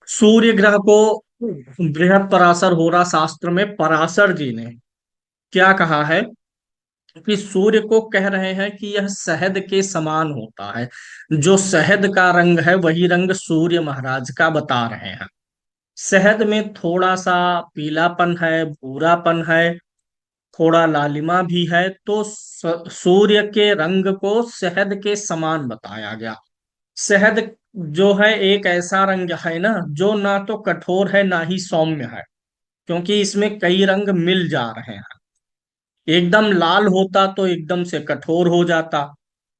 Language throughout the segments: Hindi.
सूर्य ग्रह को बृहद पराशर होरा शास्त्र में पराशर जी ने क्या कहा है कि सूर्य को कह रहे हैं कि यह शहद के समान होता है। जो शहद का रंग है वही रंग सूर्य महाराज का बता रहे हैं। शहद में थोड़ा सा पीलापन है, भूरापन है, थोड़ा लालिमा भी है, तो सूर्य के रंग को शहद के समान बताया गया। शहद जो है एक ऐसा रंग है ना, जो ना तो कठोर है ना ही सौम्य है, क्योंकि इसमें कई रंग मिल जा रहे हैं। एकदम लाल होता तो एकदम से कठोर हो जाता,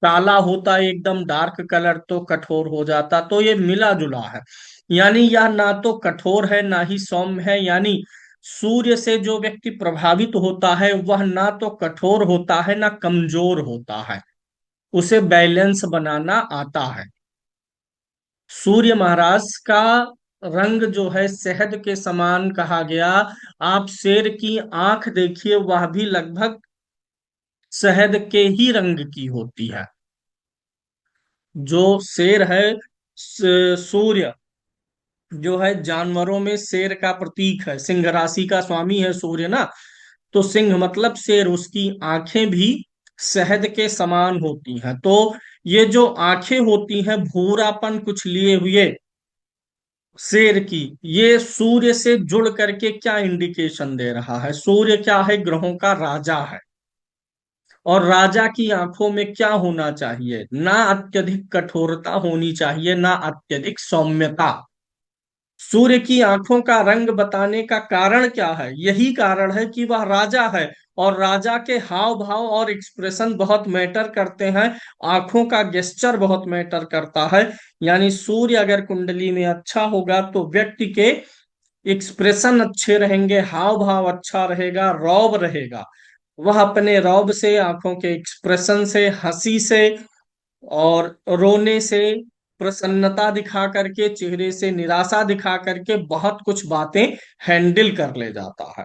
काला होता एकदम डार्क कलर तो कठोर हो जाता, तो ये मिला जुला है। यानी यह ना तो कठोर है ना ही सौम्य है। यानी सूर्य से जो व्यक्ति प्रभावित होता है वह ना तो कठोर होता है ना कमजोर होता है, उसे बैलेंस बनाना आता है। सूर्य महाराज का रंग जो है शहद के समान कहा गया। आप शेर की आंख देखिए, वह भी लगभग शहद के ही रंग की होती है। जो शेर है, सूर्य जो है जानवरों में शेर का प्रतीक है, सिंह राशि का स्वामी है सूर्य ना। तो सिंह मतलब शेर, उसकी आंखें भी शहद के समान होती हैं। तो ये जो आंखें होती हैं भूरापन कुछ लिए हुए शेर की, ये सूर्य से जुड़ करके क्या इंडिकेशन दे रहा है? सूर्य क्या है? ग्रहों का राजा है। और राजा की आंखों में क्या होना चाहिए? ना अत्यधिक कठोरता होनी चाहिए, ना अत्यधिक सौम्यता। सूर्य की आंखों का रंग बताने का कारण क्या है? यही कारण है कि वह राजा है, और राजा के हाव भाव और एक्सप्रेशन बहुत मैटर करते हैं। आंखों का गेस्चर बहुत मैटर करता है। यानी सूर्य अगर कुंडली में अच्छा होगा तो व्यक्ति के एक्सप्रेशन अच्छे रहेंगे, हाव भाव अच्छा रहेगा, रौब रहेगा। वह अपने रौब से, आंखों के एक्सप्रेशन से, हंसी से और रोने से, प्रसन्नता दिखा करके, चेहरे से निराशा दिखा करके बहुत कुछ बातें हैंडल कर ले जाता है।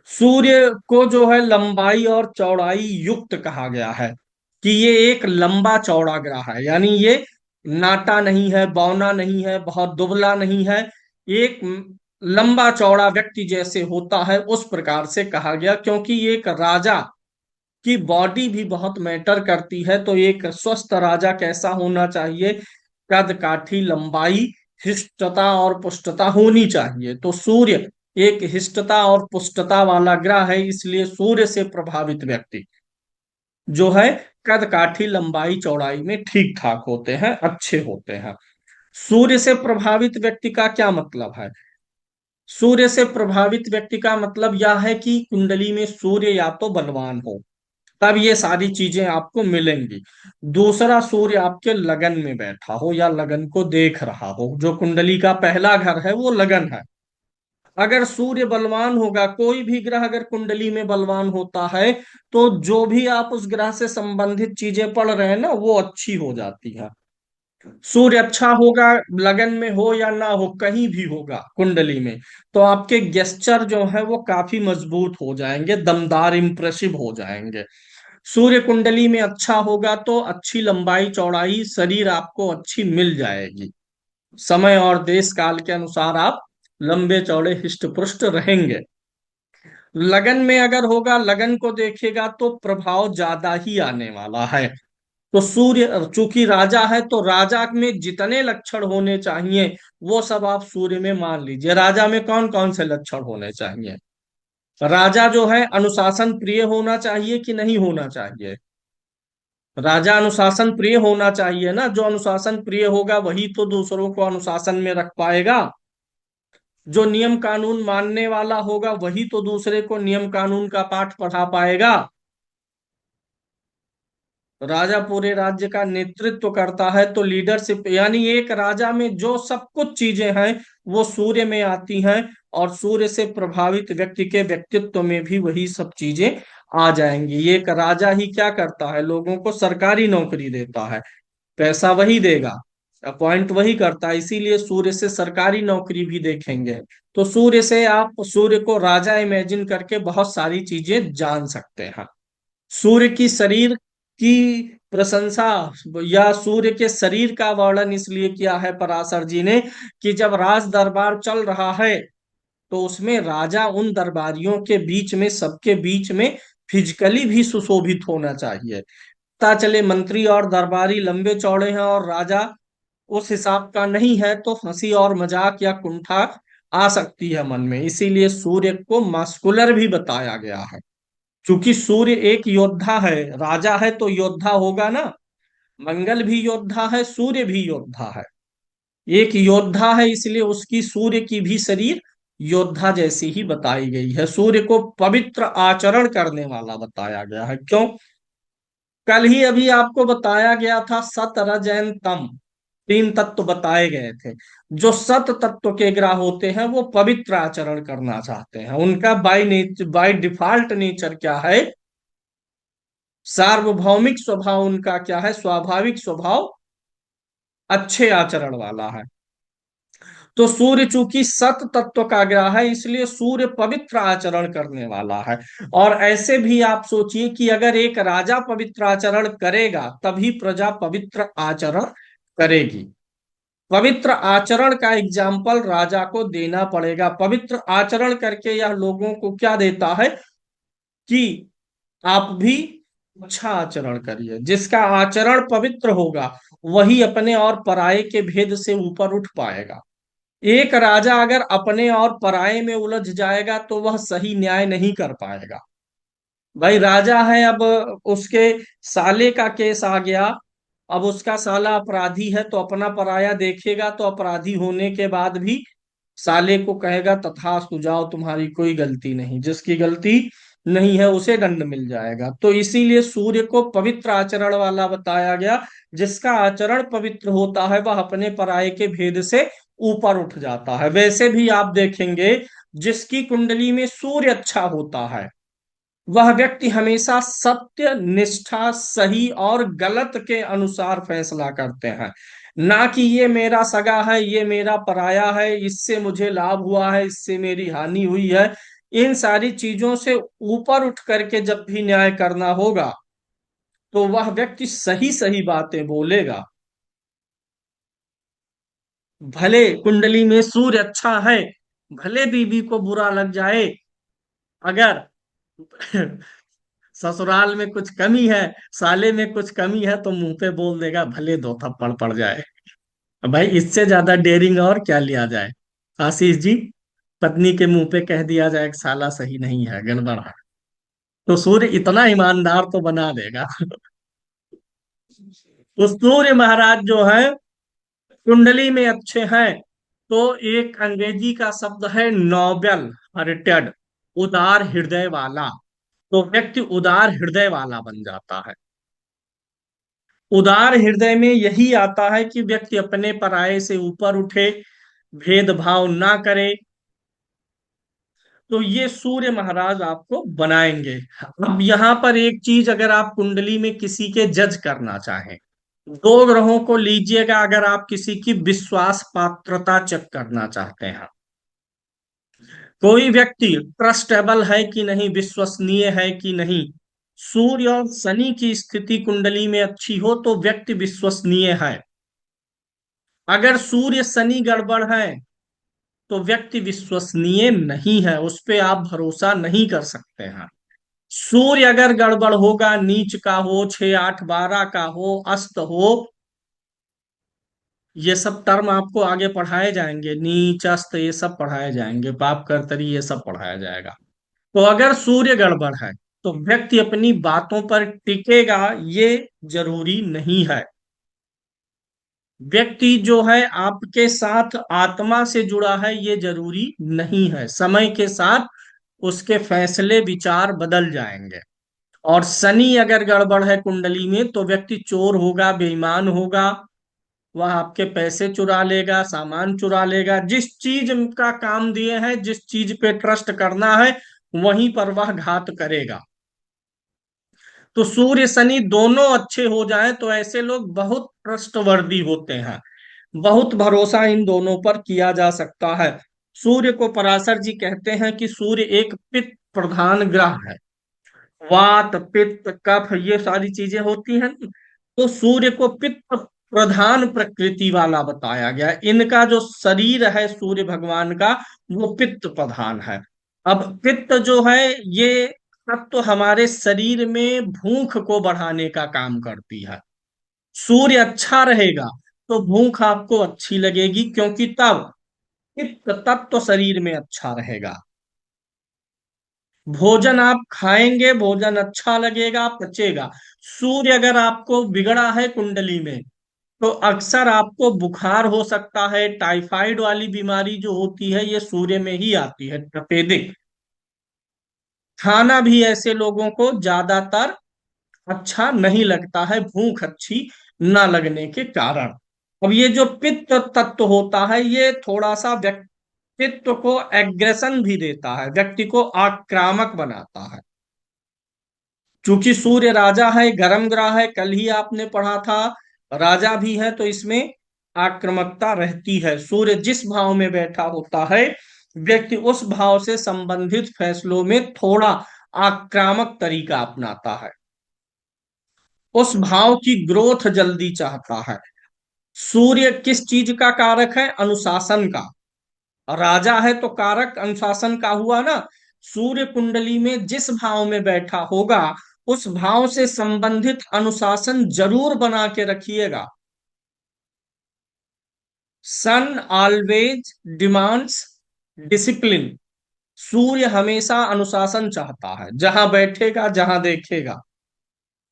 सूर्य को जो है लंबाई और चौड़ाई युक्त कहा गया है, कि ये एक लंबा चौड़ा ग्रह है। यानी ये नाटा नहीं है, बौना नहीं है, बहुत दुबला नहीं है। एक लंबा चौड़ा व्यक्ति जैसे होता है उस प्रकार से कहा गया, क्योंकि ये एक राजा की बॉडी भी बहुत मैटर करती है। तो एक स्वस्थ राजा कैसा होना चाहिए? कद काठी, लंबाई, हिष्टता और पुष्टता होनी चाहिए। तो सूर्य एक हिष्टता और पुष्टता वाला ग्रह है, इसलिए सूर्य से प्रभावित व्यक्ति जो है कद काठी, लंबाई चौड़ाई में ठीक ठाक होते हैं, अच्छे होते हैं। सूर्य से प्रभावित व्यक्ति का क्या मतलब है? सूर्य से प्रभावित व्यक्ति का मतलब यह है कि कुंडली में सूर्य या तो बलवान हो, तब ये सारी चीजें आपको मिलेंगी। दूसरा, सूर्य आपके लगन में बैठा हो या लगन को देख रहा हो। जो कुंडली का पहला घर है वो लगन है। अगर सूर्य बलवान होगा, कोई भी ग्रह अगर कुंडली में बलवान होता है, तो जो भी आप उस ग्रह से संबंधित चीजें पढ़ रहे हैं ना, वो अच्छी हो जाती है। सूर्य अच्छा होगा, लगन में हो या ना हो, कहीं भी होगा कुंडली में, तो आपके गेस्चर जो है वो काफी मजबूत हो जाएंगे, दमदार, इंप्रेसिव हो जाएंगे। सूर्य कुंडली में अच्छा होगा तो अच्छी लंबाई चौड़ाई, शरीर आपको अच्छी मिल जाएगी। समय और देश काल के अनुसार आप लंबे चौड़े हिष्ट पुष्ट रहेंगे। लगन में अगर होगा, लगन को देखेगा तो प्रभाव ज्यादा ही आने वाला है। तो सूर्य चूंकि राजा है, तो राजा में जितने लक्षण होने चाहिए वो सब आप सूर्य में मान लीजिए। राजा में कौन कौन से लक्षण होने चाहिए? राजा जो है अनुशासन प्रिय होना चाहिए कि नहीं होना चाहिए? राजा अनुशासन प्रिय होना चाहिए ना। जो अनुशासन प्रिय होगा वही तो दूसरों को अनुशासन में रख पाएगा। जो नियम कानून मानने वाला होगा वही तो दूसरे को नियम कानून का पाठ पढ़ा पाएगा। राजा पूरे राज्य का नेतृत्व करता है, तो लीडरशिप, यानी एक राजा में जो सब कुछ चीजें हैं वो सूर्य में आती हैं। और सूर्य से प्रभावित व्यक्ति के व्यक्तित्व में भी वही सब चीजें आ जाएंगी। ये एक राजा ही क्या करता है? लोगों को सरकारी नौकरी देता है, पैसा वही देगा, अपॉइंट वही करता है। इसीलिए सूर्य से सरकारी नौकरी भी देखेंगे। तो सूर्य से आप सूर्य को राजा इमेजिन करके बहुत सारी चीजें जान सकते हैं। सूर्य की शरीर की प्रशंसा या सूर्य के शरीर का वर्णन इसलिए किया है पराशर जी ने कि जब राज दरबार चल रहा है तो उसमें राजा उन दरबारियों के बीच में, सबके बीच में फिजिकली भी सुशोभित होना चाहिए। पता चले मंत्री और दरबारी लंबे चौड़े हैं और राजा उस हिसाब का नहीं है, तो हंसी और मजाक या कुंठा आ सकती है मन में। इसीलिए सूर्य को मास्कुलर भी बताया गया है। क्योंकि सूर्य एक योद्धा है, राजा है तो योद्धा होगा ना। मंगल भी योद्धा है, सूर्य भी योद्धा है। एक योद्धा है, इसलिए उसकी, सूर्य की भी शरीर योद्धा जैसी ही बताई गई है। सूर्य को पवित्र आचरण करने वाला बताया गया है। क्यों? कल ही अभी आपको बताया गया था सत रज एंड तम, तीन तत्व बताए गए थे। जो सत तत्व के ग्रह होते हैं वो पवित्र आचरण करना चाहते हैं। उनका by nature, by default nature क्या है? सार्वभौमिक स्वभाव उनका क्या है? स्वाभाविक स्वभाव अच्छे आचरण वाला है। तो सूर्य चूंकि सत तत्व का ग्रह है, इसलिए सूर्य पवित्र आचरण करने वाला है। और ऐसे भी आप सोचिए कि अगर एक राजा पवित्र आचरण करेगा तभी प्रजा पवित्र आचरण करेगी। पवित्र आचरण का एग्जाम्पल राजा को देना पड़ेगा। पवित्र आचरण करके यह लोगों को क्या देता है कि आप भी अच्छा आचरण करिए। जिसका आचरण पवित्र होगा वही अपने और पराये के भेद से ऊपर उठ पाएगा। एक राजा अगर अपने और पराये में उलझ जाएगा तो वह सही न्याय नहीं कर पाएगा। भाई राजा है, अब उसके साले का केस आ गया, अब उसका साला अपराधी है तो अपना पराया देखेगा तो अपराधी होने के बाद भी साले को कहेगा तथास्तु, जाओ तुम्हारी कोई गलती नहीं, जिसकी गलती नहीं है उसे दंड मिल जाएगा। तो इसीलिए सूर्य को पवित्र आचरण वाला बताया गया। जिसका आचरण पवित्र होता है वह अपने पराये के भेद से ऊपर उठ जाता है। वैसे भी आप देखेंगे जिसकी कुंडली में सूर्य अच्छा होता है वह व्यक्ति हमेशा सत्य, निष्ठा, सही और गलत के अनुसार फैसला करते हैं। ना कि ये मेरा सगा है, ये मेरा पराया है, इससे मुझे लाभ हुआ है, इससे मेरी हानि हुई है। इन सारी चीजों से ऊपर उठ करके जब भी न्याय करना होगा तो वह व्यक्ति सही सही बातें बोलेगा। भले कुंडली में सूर्य अच्छा है, भले बीवी को बुरा लग जाए, अगर ससुराल में कुछ कमी है, साले में कुछ कमी है, तो मुंह पे बोल देगा, भले दो थप्पड़ पड़ जाए। भाई इससे ज्यादा डेयरिंग और क्या लिया जाए? आशीष जी, पत्नी के मुंह पे कह दिया जाए कि साला सही नहीं है, गड़बड़ है, तो सूर्य इतना ईमानदार तो बना देगा। तो सूर्य महाराज जो है कुंडली में अच्छे हैं तो एक अंग्रेजी का शब्द है नोबल हार्टेड, उदार हृदय वाला। तो व्यक्ति उदार हृदय वाला बन जाता है। उदार हृदय में यही आता है कि व्यक्ति अपने पराये से ऊपर उठे, भेदभाव ना करे। तो ये सूर्य महाराज आपको बनाएंगे। अब यहाँ पर एक चीज, अगर आप कुंडली में किसी के जज करना चाहें, दो ग्रहों को लीजिएगा, अगर आप किसी की विश्वास पात्रता चेक करना चाहते हैं, कोई व्यक्ति ट्रस्टेबल है कि नहीं, विश्वसनीय है कि नहीं। सूर्य और शनि की स्थिति कुंडली में अच्छी हो तो व्यक्ति विश्वसनीय है। अगर सूर्य शनि गड़बड़ है तो व्यक्ति विश्वसनीय नहीं है, उस पे आप भरोसा नहीं कर सकते हैं। सूर्य अगर गड़बड़ होगा, नीच का हो, 6 8 12 का हो, अस्त हो, ये सब टर्म आपको आगे पढ़ाए जाएंगे, नीच अस्त ये सब पढ़ाए जाएंगे, पाप कर्तरी ये सब पढ़ाया जाएगा। तो अगर सूर्य गड़बड़ है तो व्यक्ति अपनी बातों पर टिकेगा, ये जरूरी नहीं है। व्यक्ति जो है आपके साथ आत्मा से जुड़ा है, ये जरूरी नहीं है। समय के साथ उसके फैसले विचार बदल जाएंगे। और शनि अगर गड़बड़ है कुंडली में तो व्यक्ति चोर होगा, बेईमान होगा, वह आपके पैसे चुरा लेगा, सामान चुरा लेगा। जिस चीज का काम दिए हैं, जिस चीज पे ट्रस्ट करना है, वहीं पर वह घात करेगा। तो सूर्य शनि दोनों अच्छे हो जाएं तो ऐसे लोग बहुत ट्रस्टवर्दी होते हैं, बहुत भरोसा इन दोनों पर किया जा सकता है। सूर्य को पराशर जी कहते हैं कि सूर्य एक पित्त प्रधान ग्रह है। वात पित्त कफ ये सारी चीजें होती हैं। तो सूर्य को पित्त प्रधान प्रकृति वाला बताया गया। इनका जो शरीर है सूर्य भगवान का, वो पित्त प्रधान है। अब पित्त जो है, ये तत्व हमारे शरीर में भूख को बढ़ाने का काम करती है। सूर्य अच्छा रहेगा तो भूख आपको अच्छी लगेगी, क्योंकि तब पित्त तत्व शरीर में अच्छा रहेगा। भोजन आप खाएंगे, भोजन अच्छा लगेगा, पचेगा। सूर्य अगर आपको बिगड़ा है कुंडली में, तो अक्सर आपको बुखार हो सकता है। टाइफाइड वाली बीमारी जो होती है, ये सूर्य में ही आती है, तपेदिक। खाना भी ऐसे लोगों को ज्यादातर अच्छा नहीं लगता है, भूख अच्छी ना लगने के कारण। अब ये जो पित्त तत्व होता है, ये थोड़ा सा व्यक्तित्व को एग्रेशन भी देता है, व्यक्ति को आक्रामक बनाता है। चूंकि सूर्य राजा है, गर्म ग्रह है, कल ही आपने पढ़ा था, राजा भी है, तो इसमें आक्रामकता रहती है। सूर्य जिस भाव में बैठा होता है, व्यक्ति उस भाव से संबंधित फैसलों में थोड़ा आक्रामक तरीका अपनाता है, उस भाव की ग्रोथ जल्दी चाहता है। सूर्य किस चीज का कारक है? अनुशासन का। राजा है तो कारक अनुशासन का हुआ ना। सूर्य कुंडली में जिस भाव में बैठा होगा, उस भाव से संबंधित अनुशासन जरूर बना के रखिएगा। सन ऑलवेज डिमांड्स डिसिप्लिन। सूर्य हमेशा अनुशासन चाहता है, जहां बैठेगा जहां देखेगा।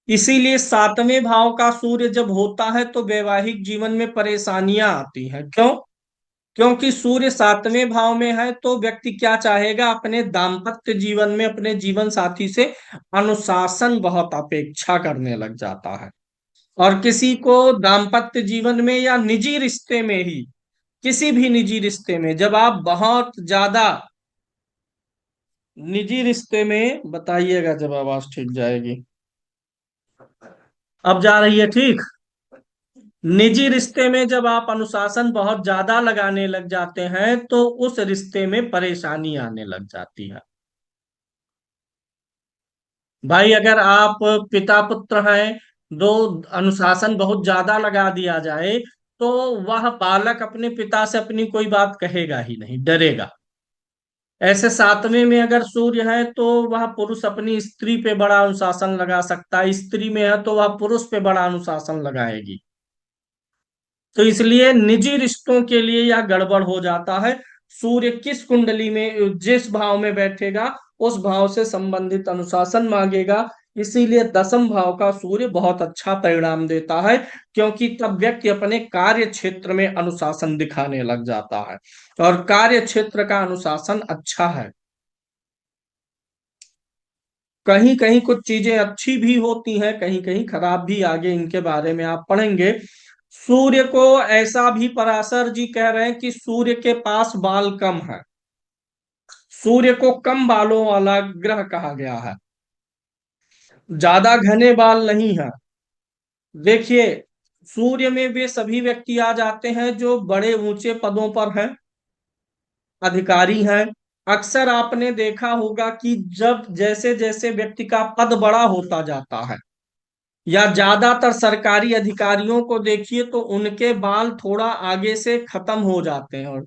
इसीलिए सातवें भाव का सूर्य जब होता है तो वैवाहिक जीवन में परेशानियां आती हैं। क्यों? क्योंकि सूर्य सातवें भाव में है, तो व्यक्ति क्या चाहेगा? अपने दाम्पत्य जीवन में अपने जीवन साथी से अनुशासन बहुत अपेक्षा करने लग जाता है। और किसी को दाम्पत्य जीवन में या निजी रिश्ते में ही, किसी भी निजी रिश्ते में जब आप बहुत ज्यादा, निजी रिश्ते में बताइएगा जब आवाज ठीक जाएगी। अब जा रही है ठीक? निजी रिश्ते में जब आप अनुशासन बहुत ज्यादा लगाने लग जाते हैं, तो उस रिश्ते में परेशानी आने लग जाती है। भाई अगर आप पिता पुत्र हैं, दो, अनुशासन बहुत ज्यादा लगा दिया जाए, तो वह बालक अपने पिता से अपनी कोई बात कहेगा ही नहीं, डरेगा। ऐसे सातवें में अगर सूर्य है, तो वह पुरुष अपनी स्त्री पे बड़ा अनुशासन लगा सकता है, स्त्री में है तो वह पुरुष पे बड़ा अनुशासन लगाएगी। तो इसलिए निजी रिश्तों के लिए यह गड़बड़ हो जाता है। सूर्य किस कुंडली में जिस भाव में बैठेगा, उस भाव से संबंधित अनुशासन मांगेगा। इसीलिए दसम भाव का सूर्य बहुत अच्छा परिणाम देता है, क्योंकि तब व्यक्ति अपने कार्य क्षेत्र में अनुशासन दिखाने लग जाता है, और कार्य क्षेत्र का अनुशासन अच्छा है। कहीं कहीं कुछ चीजें अच्छी भी होती हैं, कहीं कहीं खराब भी, आगे इनके बारे में आप पढ़ेंगे। सूर्य को ऐसा भी पराशर जी कह रहे हैं कि सूर्य के पास बाल कम है। सूर्य को कम बालों वाला ग्रह कहा गया है, ज्यादा घने बाल नहीं है। देखिए, सूर्य में वे सभी व्यक्ति आ जाते हैं जो बड़े ऊंचे पदों पर हैं, अधिकारी हैं। अक्सर आपने देखा होगा कि जब जैसे जैसे व्यक्ति का पद बड़ा होता जाता है, या ज्यादातर सरकारी अधिकारियों को देखिए, तो उनके बाल थोड़ा आगे से खत्म हो जाते हैं और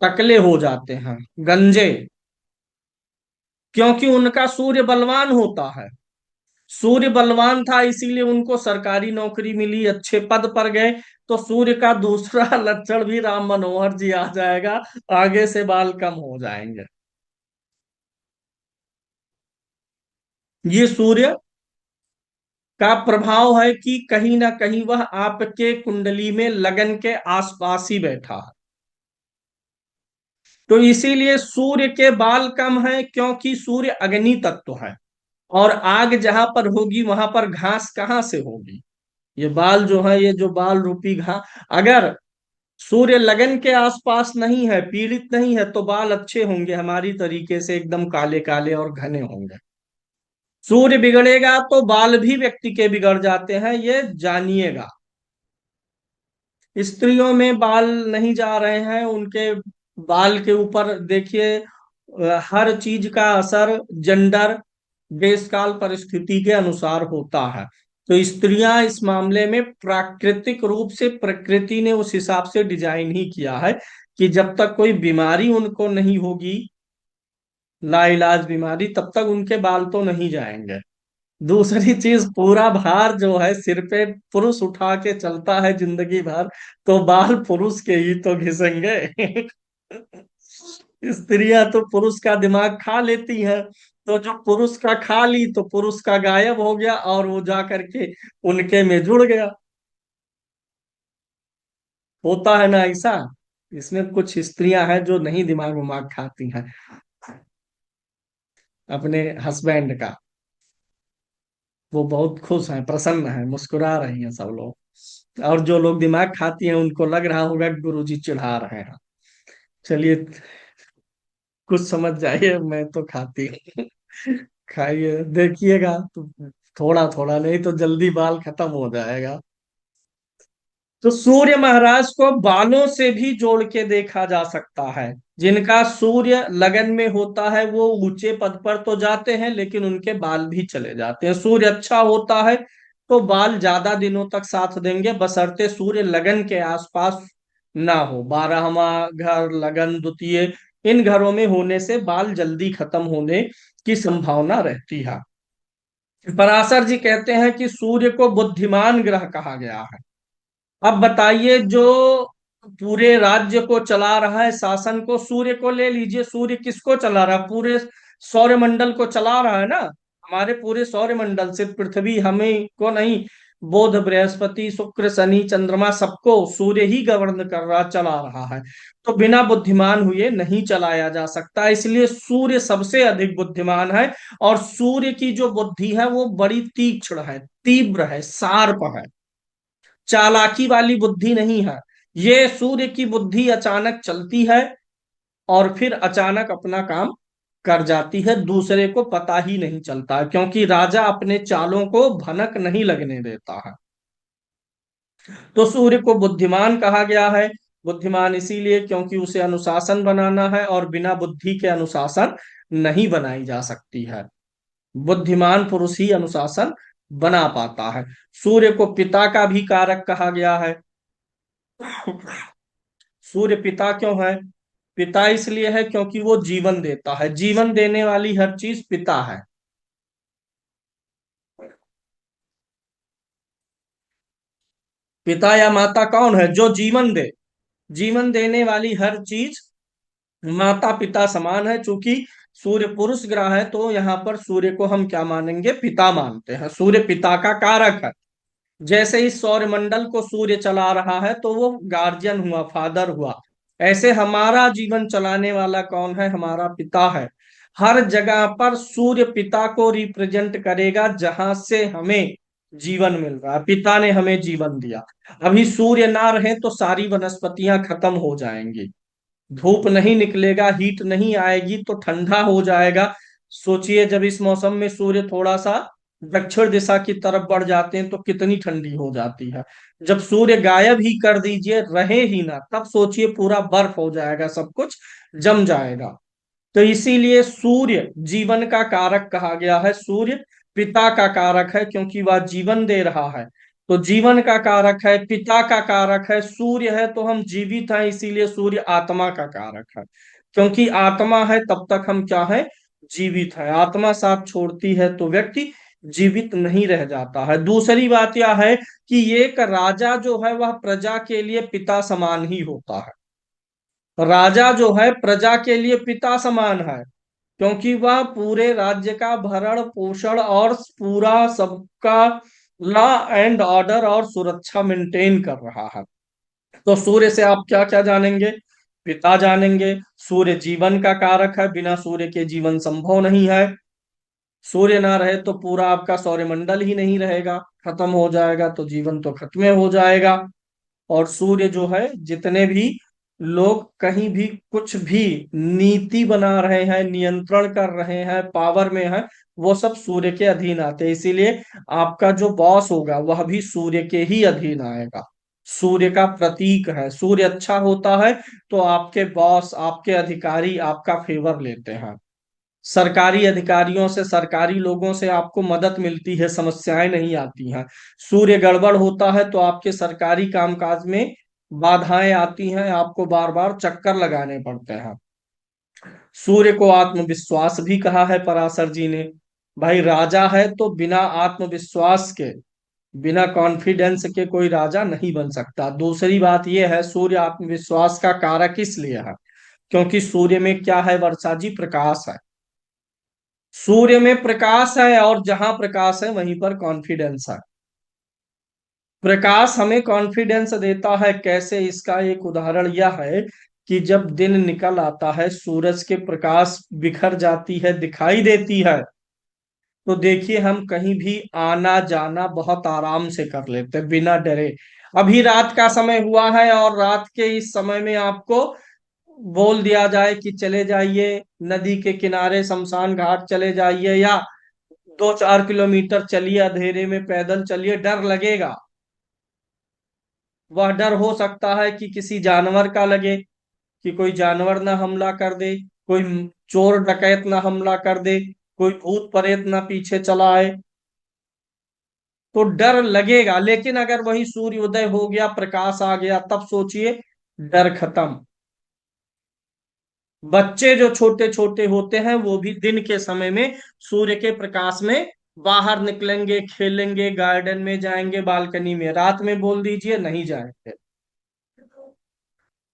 टकले हो जाते हैं, गंजे। क्योंकि उनका सूर्य बलवान होता है। सूर्य बलवान था, इसीलिए उनको सरकारी नौकरी मिली, अच्छे पद पर गए। तो सूर्य का दूसरा लक्षण भी राम मनोहर जी आ जाएगा, आगे से बाल कम हो जाएंगे। ये सूर्य का प्रभाव है कि कहीं ना कहीं वह आपके कुंडली में लगन के आसपास ही बैठा है। तो इसीलिए सूर्य के बाल कम है, क्योंकि सूर्य अग्नि तत्व है, और आग जहां पर होगी वहां पर घास कहाँ से होगी? ये बाल जो है, ये जो बाल रूपी घास, अगर सूर्य लगन के आसपास नहीं है, पीड़ित नहीं है, तो बाल अच्छे होंगे, हमारी तरीके से एकदम काले काले और घने होंगे। सूर्य बिगड़ेगा तो बाल भी व्यक्ति के बिगड़ जाते हैं, ये जानिएगा। स्त्रियों में बाल नहीं जा रहे हैं, उनके बाल के ऊपर देखिए, हर चीज का असर, जेंडर, देश काल परिस्थिति के अनुसार होता है। तो स्त्रियां इस मामले में प्राकृतिक रूप से प्रकृति ने उस हिसाब से डिजाइन ही किया है कि जब तक कोई बीमारी उनको नहीं होगी, लाइलाज बीमारी, तब तक उनके बाल तो नहीं जाएंगे। दूसरी चीज, पूरा भार जो है सिर पे पुरुष उठा के चलता है जिंदगी भर, तो बाल पुरुष के ही तो घिसेंगे। स्त्रियां तो पुरुष का दिमाग खा लेती हैं, तो जो पुरुष का खा ली तो पुरुष का गायब हो गया और वो जा करके उनके में जुड़ गया। होता है ना ऐसा। इसमें कुछ स्त्रियां हैं जो नहीं दिमाग विमाग खाती हैं अपने हस्बैंड का। वो बहुत खुश हैं, प्रसन्न हैं, मुस्कुरा रही हैं सब लोग। और जो लोग दिमाग खाती हैं उनको लग रहा होगा कि गुरुजी चिढ़ा रहे हैं। चलिए, कुछ समझ जाइए, मैं तो खाती हूँ। खाइए, देखिएगा तो, थोड़ा थोड़ा नहीं तो जल्दी बाल खत्म हो जाएगा। तो सूर्य महाराज को बालों से भी जोड़ के देखा जा सकता है। जिनका सूर्य लगन में होता है वो ऊंचे पद पर तो जाते हैं, लेकिन उनके बाल भी चले जाते हैं। सूर्य अच्छा होता है तो बाल ज्यादा दिनों तक साथ देंगे, बशर्ते सूर्य लगन के आसपास ना हो। बारहवां घर, लगन, द्वितीय, इन घरों में होने से बाल जल्दी खत्म होने की संभावना रहती है। पराशर जी कहते हैं कि सूर्य को बुद्धिमान ग्रह कहा गया है। अब बताइए, जो पूरे राज्य को चला रहा है, शासन को, सूर्य को ले लीजिए। सूर्य किसको चला रहा है? पूरे सौर मंडल को चला रहा है ना। हमारे पूरे सौर मंडल, सिर्फ पृथ्वी हमें को नहीं, बुध, बृहस्पति, शुक्र, शनि, चंद्रमा, सबको सूर्य ही गवर्न कर रहा, चला रहा है। तो बिना बुद्धिमान हुए नहीं चलाया जा सकता, इसलिए सूर्य सबसे अधिक बुद्धिमान है। और सूर्य की जो बुद्धि है वो बड़ी तीक्ष्ण है, तीव्र है, शार्प है, चालाकी वाली बुद्धि नहीं है। ये सूर्य की बुद्धि अचानक चलती है और फिर अचानक अपना काम कर जाती है, दूसरे को पता ही नहीं चलता, क्योंकि राजा अपने चालों को भनक नहीं लगने देता है। तो सूर्य को बुद्धिमान कहा गया है। बुद्धिमान इसीलिए क्योंकि उसे अनुशासन बनाना है, और बिना बुद्धि के अनुशासन नहीं बनाई जा सकती है। बुद्धिमान पुरुष ही अनुशासन बना पाता है। सूर्य को पिता का भी कारक कहा गया है। सूर्य पिता क्यों है? पिता इसलिए है क्योंकि वो जीवन देता है। जीवन देने वाली हर चीज पिता है। पिता या माता कौन है? जो जीवन दे। जीवन देने वाली हर चीज माता पिता समान है। चूंकि सूर्य पुरुष ग्रह है तो यहाँ पर सूर्य को हम क्या मानेंगे? पिता मानते हैं। सूर्य पिता का कारक है। जैसे इस सौर मंडल को सूर्य चला रहा है तो वो गार्जियन हुआ, फादर हुआ। ऐसे हमारा जीवन चलाने वाला कौन है? हमारा पिता है। हर जगह पर सूर्य पिता को रिप्रेजेंट करेगा, जहां से हमें जीवन मिल रहा है। पिता ने हमें जीवन दिया। अभी सूर्य ना रहे तो सारी वनस्पतियां खत्म हो जाएंगी। धूप नहीं निकलेगा, हीट नहीं आएगी तो ठंडा हो जाएगा। सोचिए, जब इस मौसम में सूर्य थोड़ा सा दक्षिण दिशा की तरफ बढ़ जाते हैं तो कितनी ठंडी हो जाती है। जब सूर्य गायब ही कर दीजिए, रहे ही ना, तब सोचिए पूरा बर्फ हो जाएगा, सब कुछ जम जाएगा। तो इसीलिए सूर्य जीवन का कारक कहा गया है। सूर्य पिता का कारक है क्योंकि वह जीवन दे रहा है। तो जीवन का कारक है, पिता का कारक है, सूर्य है, तो हम जीवित हैं, इसीलिए सूर्य आत्मा का कारक है। क्योंकि आत्मा है तब तक हम क्या है? जीवित है। आत्मा साथ छोड़ती है तो व्यक्ति जीवित नहीं रह जाता है। दूसरी बात यह है कि एक राजा जो है वह प्रजा के लिए पिता समान ही होता है। राजा जो है प्रजा के लिए पिता समान है, क्योंकि वह पूरे राज्य का भरण पोषण और पूरा सबका लॉ एंड ऑर्डर और सुरक्षा मेंटेन कर रहा है। तो सूर्य से आप क्या क्या जानेंगे? पिता जानेंगे। सूर्य जीवन का कारक है, बिना सूर्य के जीवन संभव नहीं है। सूर्य ना रहे तो पूरा आपका सौरमंडल ही नहीं रहेगा, खत्म हो जाएगा, तो जीवन तो खत्म हो जाएगा। और सूर्य जो है, जितने भी लोग कहीं भी कुछ भी नीति बना रहे हैं, नियंत्रण कर रहे हैं, पावर में है, वो सब सूर्य के अधीन आते हैं। इसीलिए आपका जो बॉस होगा वह भी सूर्य के ही अधीन आएगा। सूर्य का प्रतीक है। सूर्य अच्छा होता है तो आपके बॉस, आपके अधिकारी आपका फेवर लेते हैं। सरकारी अधिकारियों से, सरकारी लोगों से आपको मदद मिलती है, समस्याएं नहीं आती हैं। सूर्य गड़बड़ होता है तो आपके सरकारी कामकाज में बाधाएं आती हैं, आपको बार बार चक्कर लगाने पड़ते हैं। सूर्य को आत्मविश्वास भी कहा है पराशर जी ने। भाई राजा है तो बिना आत्मविश्वास के, बिना कॉन्फिडेंस के कोई राजा नहीं बन सकता। दूसरी बात यह है, सूर्य आत्मविश्वास का कारक इसलिए है क्योंकि सूर्य में क्या है वर्षा जी? प्रकाश है। सूर्य में प्रकाश है और जहां प्रकाश है वहीं पर कॉन्फिडेंस है। प्रकाश हमें कॉन्फिडेंस देता है कैसे? इसका एक उदाहरण यह है कि जब दिन निकल आता है, सूरज के प्रकाश बिखर जाती है, दिखाई देती है, तो देखिए हम कहीं भी आना जाना बहुत आराम से कर लेते हैं बिना डरे। अभी रात का समय हुआ है और रात के इस समय में आपको बोल दिया जाए कि चले जाइए नदी के किनारे, शमशान घाट चले जाइए, या 2-4 किलोमीटर चलिए, अंधेरे में पैदल चलिए, डर लगेगा। वह डर हो सकता है कि किसी जानवर का लगे, कि कोई जानवर ना हमला कर दे, कोई चोर डकैत ना हमला कर दे, कोई भूत प्रेत ना पीछे चला आए, तो डर लगेगा। लेकिन अगर वही सूर्य उदय हो गया, प्रकाश आ गया, तब सोचिए, डर खत्म। बच्चे जो छोटे छोटे होते हैं वो भी दिन के समय में सूर्य के प्रकाश में बाहर निकलेंगे, खेलेंगे, गार्डन में जाएंगे, बालकनी में। रात में बोल दीजिए नहीं जाएंगे।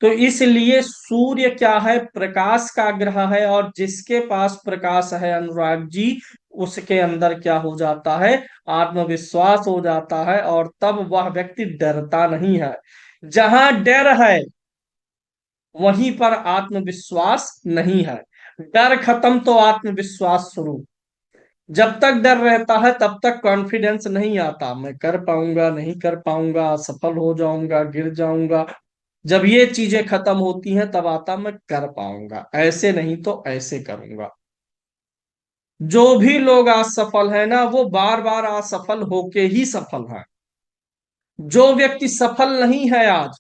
तो इसलिए सूर्य क्या है? प्रकाश का ग्रह है, और जिसके पास प्रकाश है अनुराग जी, उसके अंदर क्या हो जाता है? आत्मविश्वास हो जाता है, और तब वह व्यक्ति डरता नहीं है। जहां डर है वहीं पर आत्मविश्वास नहीं है। डर खत्म तो आत्मविश्वास शुरू। जब तक डर रहता है तब तक कॉन्फिडेंस नहीं आता, मैं कर पाऊंगा, नहीं कर पाऊंगा, सफल हो जाऊंगा, गिर जाऊंगा। जब ये चीजें खत्म होती हैं तब आता मैं कर पाऊंगा, ऐसे नहीं तो ऐसे करूंगा। जो भी लोग आज सफल है ना, वो बार बार असफल होके ही सफल है। जो व्यक्ति सफल नहीं है आज,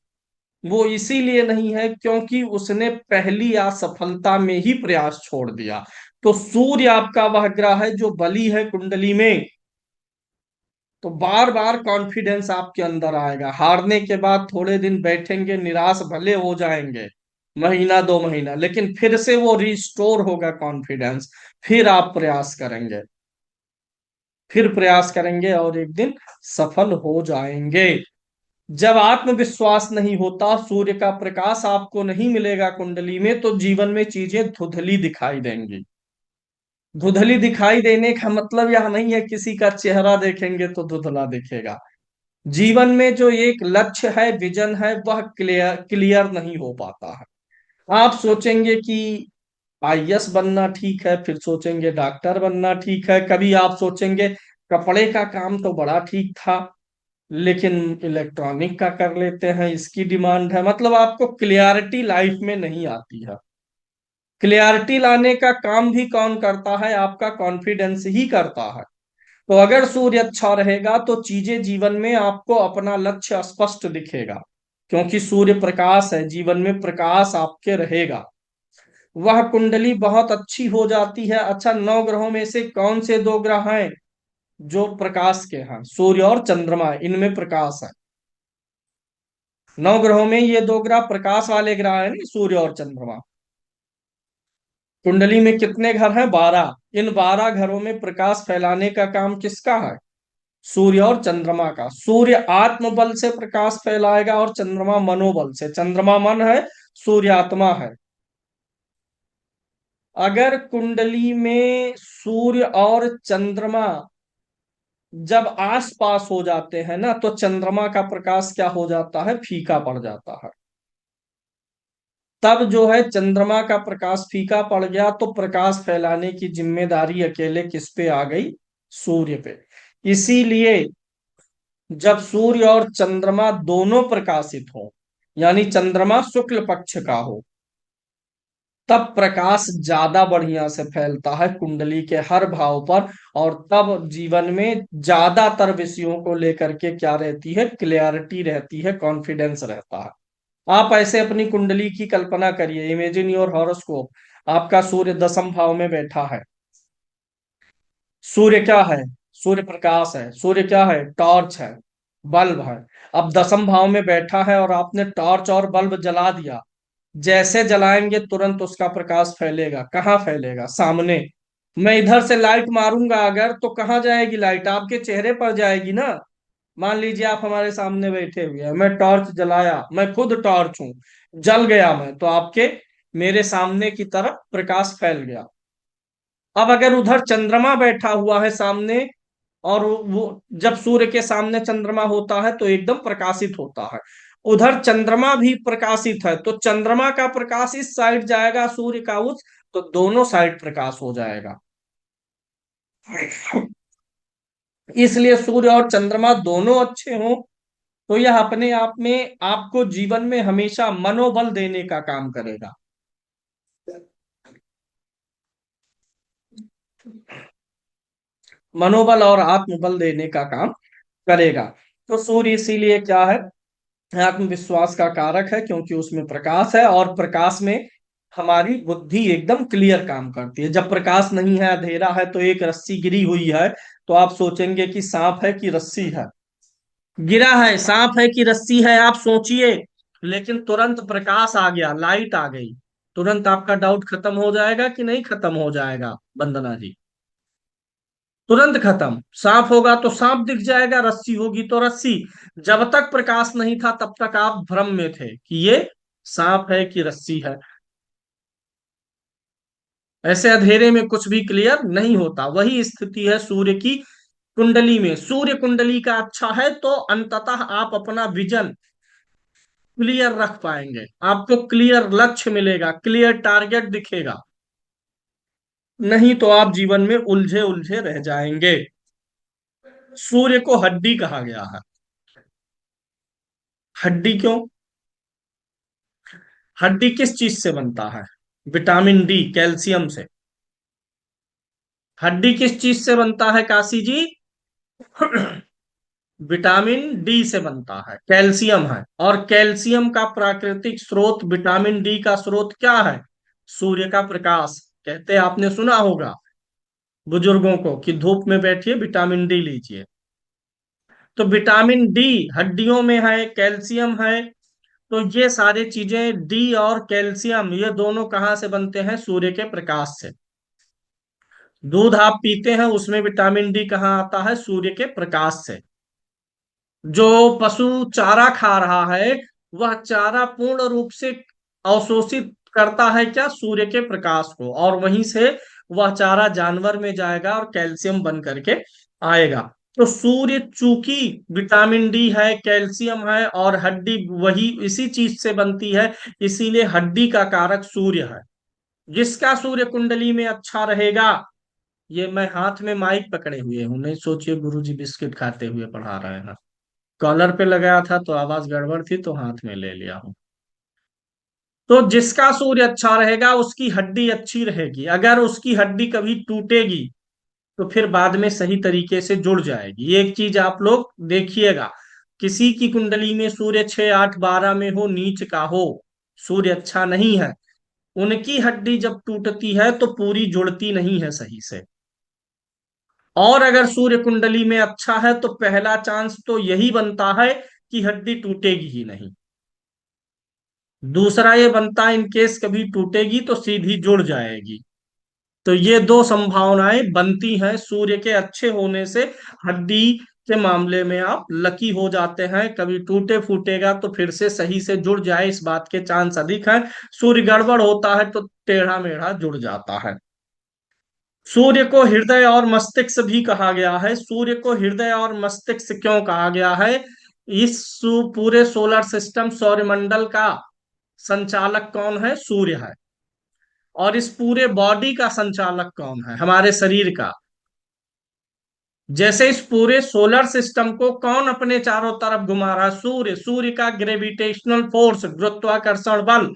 वो इसीलिए नहीं है क्योंकि उसने पहली असफलता में ही प्रयास छोड़ दिया। तो सूर्य आपका वह ग्रह है जो बली है कुंडली में, तो बार बार कॉन्फिडेंस आपके अंदर आएगा। हारने के बाद थोड़े दिन बैठेंगे, निराश भले हो जाएंगे, महीना 2 महीना, लेकिन फिर से वो रिस्टोर होगा कॉन्फिडेंस। फिर आप प्रयास करेंगे, फिर प्रयास करेंगे और एक दिन सफल हो जाएंगे। जब आत्मविश्वास नहीं होता, सूर्य का प्रकाश आपको नहीं मिलेगा कुंडली में, तो जीवन में चीजें धुंधली दिखाई देंगी। धुंधली दिखाई देने का मतलब यह नहीं है किसी का चेहरा देखेंगे तो धुंधला दिखेगा। जीवन में जो एक लक्ष्य है, विजन है, वह क्लियर क्लियर नहीं हो पाता है। आप सोचेंगे कि आईएएस बनना ठीक है, फिर सोचेंगे डॉक्टर बनना ठीक है, कभी आप सोचेंगे कपड़े का काम तो बड़ा ठीक था, लेकिन इलेक्ट्रॉनिक का कर लेते हैं, इसकी डिमांड है। मतलब आपको क्लियरिटी लाइफ में नहीं आती है। क्लियरिटी लाने का काम भी कौन करता है? आपका कॉन्फिडेंस ही करता है। तो अगर सूर्य अच्छा रहेगा तो चीजें जीवन में आपको, अपना लक्ष्य स्पष्ट दिखेगा, क्योंकि सूर्य प्रकाश है, जीवन में प्रकाश आपके रहेगा। वह कुंडली बहुत अच्छी हो जाती है। अच्छा, 9 ग्रहों में से कौन से 2 ग्रह हैं जो प्रकाश के हैं? सूर्य और चंद्रमा, इनमें प्रकाश है। 9 ग्रहों में ये 2 ग्रह प्रकाश वाले ग्रह है ना, सूर्य और चंद्रमा। कुंडली में कितने घर हैं? 12। इन 12 घरों में प्रकाश फैलाने का काम किसका है? सूर्य और चंद्रमा का। सूर्य आत्मबल से प्रकाश फैलाएगा और चंद्रमा मनोबल से। चंद्रमा मन है, सूर्य आत्मा है। अगर कुंडली में सूर्य और चंद्रमा जब आस पास हो जाते हैं ना, तो चंद्रमा का प्रकाश क्या हो जाता है? फीका पड़ जाता है। तब जो है चंद्रमा का प्रकाश फीका पड़ गया, तो प्रकाश फैलाने की जिम्मेदारी अकेले किस पे आ गई? सूर्य पे। इसीलिए जब सूर्य और चंद्रमा दोनों प्रकाशित हो, यानी चंद्रमा शुक्ल पक्ष का हो, तब प्रकाश ज्यादा बढ़िया से फैलता है कुंडली के हर भाव पर। और तब जीवन में ज्यादातर विषयों को लेकर के क्या रहती है? क्लियरिटी रहती है, कॉन्फिडेंस रहता है। आप ऐसे अपनी कुंडली की कल्पना करिए, इमेजिन योर हॉरोस्कोप। आपका सूर्य दसम भाव में बैठा है। सूर्य क्या है? सूर्य प्रकाश है। सूर्य क्या है? टॉर्च है, बल्ब है। अब दसम भाव में बैठा है और आपने टॉर्च और बल्ब जला दिया। जैसे जलाएंगे तुरंत उसका प्रकाश फैलेगा। कहाँ फैलेगा? सामने। मैं इधर से लाइट मारूंगा अगर, तो कहाँ जाएगी लाइट? आपके चेहरे पर जाएगी ना। मान लीजिए आप हमारे सामने बैठे हुए हैं, मैं टॉर्च जलाया, मैं खुद टॉर्च हूं, जल गया मैं, तो आपके मेरे सामने की तरफ प्रकाश फैल गया। अब अगर उधर चंद्रमा बैठा हुआ है सामने, और वो जब सूर्य के सामने चंद्रमा होता है तो एकदम प्रकाशित होता है। उधर चंद्रमा भी प्रकाशित है, तो चंद्रमा का प्रकाश इस साइड जाएगा, सूर्य का उस, तो दोनों साइड प्रकाश हो जाएगा। इसलिए सूर्य और चंद्रमा दोनों अच्छे हों, तो यह अपने आप में आपको जीवन में हमेशा मनोबल देने का काम करेगा। मनोबल और आत्मबल देने का काम करेगा। तो सूर्य इसीलिए क्या है? आत्मविश्वास का कारक है, क्योंकि उसमें प्रकाश है, और प्रकाश में हमारी बुद्धि एकदम क्लियर काम करती है। जब प्रकाश नहीं है, अंधेरा है, तो एक रस्सी गिरी हुई है, तो आप सोचेंगे कि सांप है कि रस्सी है। गिरा है, सांप है कि रस्सी है, आप सोचिए। लेकिन तुरंत प्रकाश आ गया, लाइट आ गई, तुरंत आपका डाउट खत्म हो जाएगा कि नहीं खत्म हो जाएगा, वंदना जी? तुरंत खत्म। सांप होगा तो सांप दिख जाएगा, रस्सी होगी तो रस्सी। जब तक प्रकाश नहीं था तब तक आप भ्रम में थे कि ये सांप है कि रस्सी है। ऐसे अंधेरे में कुछ भी क्लियर नहीं होता। वही स्थिति है सूर्य की कुंडली में। सूर्य कुंडली का अच्छा है तो अंततः आप अपना विजन क्लियर रख पाएंगे, आपको क्लियर लक्ष्य मिलेगा, क्लियर टारगेट दिखेगा। नहीं तो आप जीवन में उलझे उलझे रह जाएंगे। सूर्य को हड्डी कहा गया है। हड्डी क्यों? हड्डी किस चीज से बनता है? विटामिन डी, कैल्शियम से। हड्डी किस चीज से बनता है काशी जी? विटामिन डी से बनता है, कैल्शियम है। और कैल्शियम का प्राकृतिक स्रोत, विटामिन डी का स्रोत क्या है? सूर्य का प्रकाश। कहते हैं, आपने सुना होगा बुजुर्गों को कि धूप में बैठिए, विटामिन डी लीजिए। तो विटामिन डी हड्डियों में है, कैल्शियम है। तो ये सारी चीजें, डी और कैल्शियम, ये दोनों कहाँ से बनते हैं? सूर्य के प्रकाश से। दूध आप पीते हैं, उसमें विटामिन डी कहाँ आता है? सूर्य के प्रकाश से। जो पशु चारा खा रहा है, वह चारा पूर्ण रूप से अवशोषित करता है क्या? सूर्य के प्रकाश को, और वहीं से वह चारा जानवर में जाएगा और कैल्शियम बन करके आएगा। तो सूर्य चूंकि विटामिन डी है, कैल्शियम है, और हड्डी वही इसी चीज से बनती है, इसीलिए हड्डी का कारक सूर्य है। जिसका सूर्य कुंडली में अच्छा रहेगा, ये मैं हाथ में माइक पकड़े हुए हूं, नहीं सोचिए गुरुजी बिस्किट खाते हुए पढ़ा रहे हैं। कॉलर पे लगाया था तो आवाज गड़बड़ थी, तो हाथ में ले लिया हूं। तो जिसका सूर्य अच्छा रहेगा उसकी हड्डी अच्छी रहेगी। अगर उसकी हड्डी कभी टूटेगी तो फिर बाद में सही तरीके से जुड़ जाएगी। एक चीज आप लोग देखिएगा, किसी की कुंडली में सूर्य 6 8 12 में हो, नीच का हो, सूर्य अच्छा नहीं है, उनकी हड्डी जब टूटती है तो पूरी जुड़ती नहीं है सही से। और अगर सूर्य कुंडली में अच्छा है तो पहला चांस तो यही बनता है कि हड्डी टूटेगी ही नहीं। दूसरा ये बनता है, इन केस कभी टूटेगी तो सीधी जुड़ जाएगी। तो ये दो संभावनाएं बनती हैं सूर्य के अच्छे होने से। हड्डी के मामले में आप लकी हो जाते हैं, कभी टूटे फूटेगा तो फिर से सही से जुड़ जाए, इस बात के चांस अधिक हैं। सूर्य गड़बड़ होता है तो टेढ़ा मेढ़ा जुड़ जाता है। सूर्य को हृदय और मस्तिष्क भी कहा गया है। सूर्य को हृदय और मस्तिष्क क्यों कहा गया है? पूरे सोलर सिस्टम, सौरमंडल का संचालक कौन है? सूर्य है। और इस पूरे बॉडी का संचालक कौन है? हमारे शरीर का। जैसे इस पूरे सोलर सिस्टम को कौन अपने चारों तरफ घुमा रहा है? सूर्य। सूर्य का ग्रेविटेशनल फोर्स, गुरुत्वाकर्षण बल,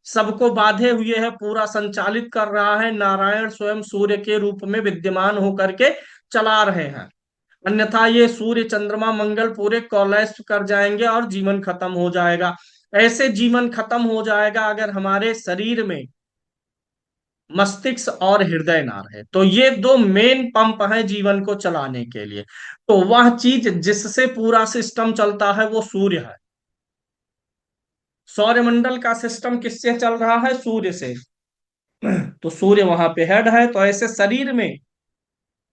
सबको बांधे हुए है, पूरा संचालित कर रहा है। नारायण स्वयं सूर्य के रूप में विद्यमान होकर के चला रहे हैं। अन्यथा ये सूर्य, चंद्रमा, मंगल पूरे कोलैप्स कर जाएंगे और जीवन खत्म हो जाएगा। ऐसे जीवन खत्म हो जाएगा अगर हमारे शरीर में मस्तिष्क और हृदय ना रहे। तो ये दो मेन पंप हैं जीवन को चलाने के लिए। तो वह चीज जिससे पूरा सिस्टम चलता है वो सूर्य है। सौरमंडल का सिस्टम किससे चल रहा है? सूर्य से। तो सूर्य वहां पे हेड है। तो ऐसे शरीर में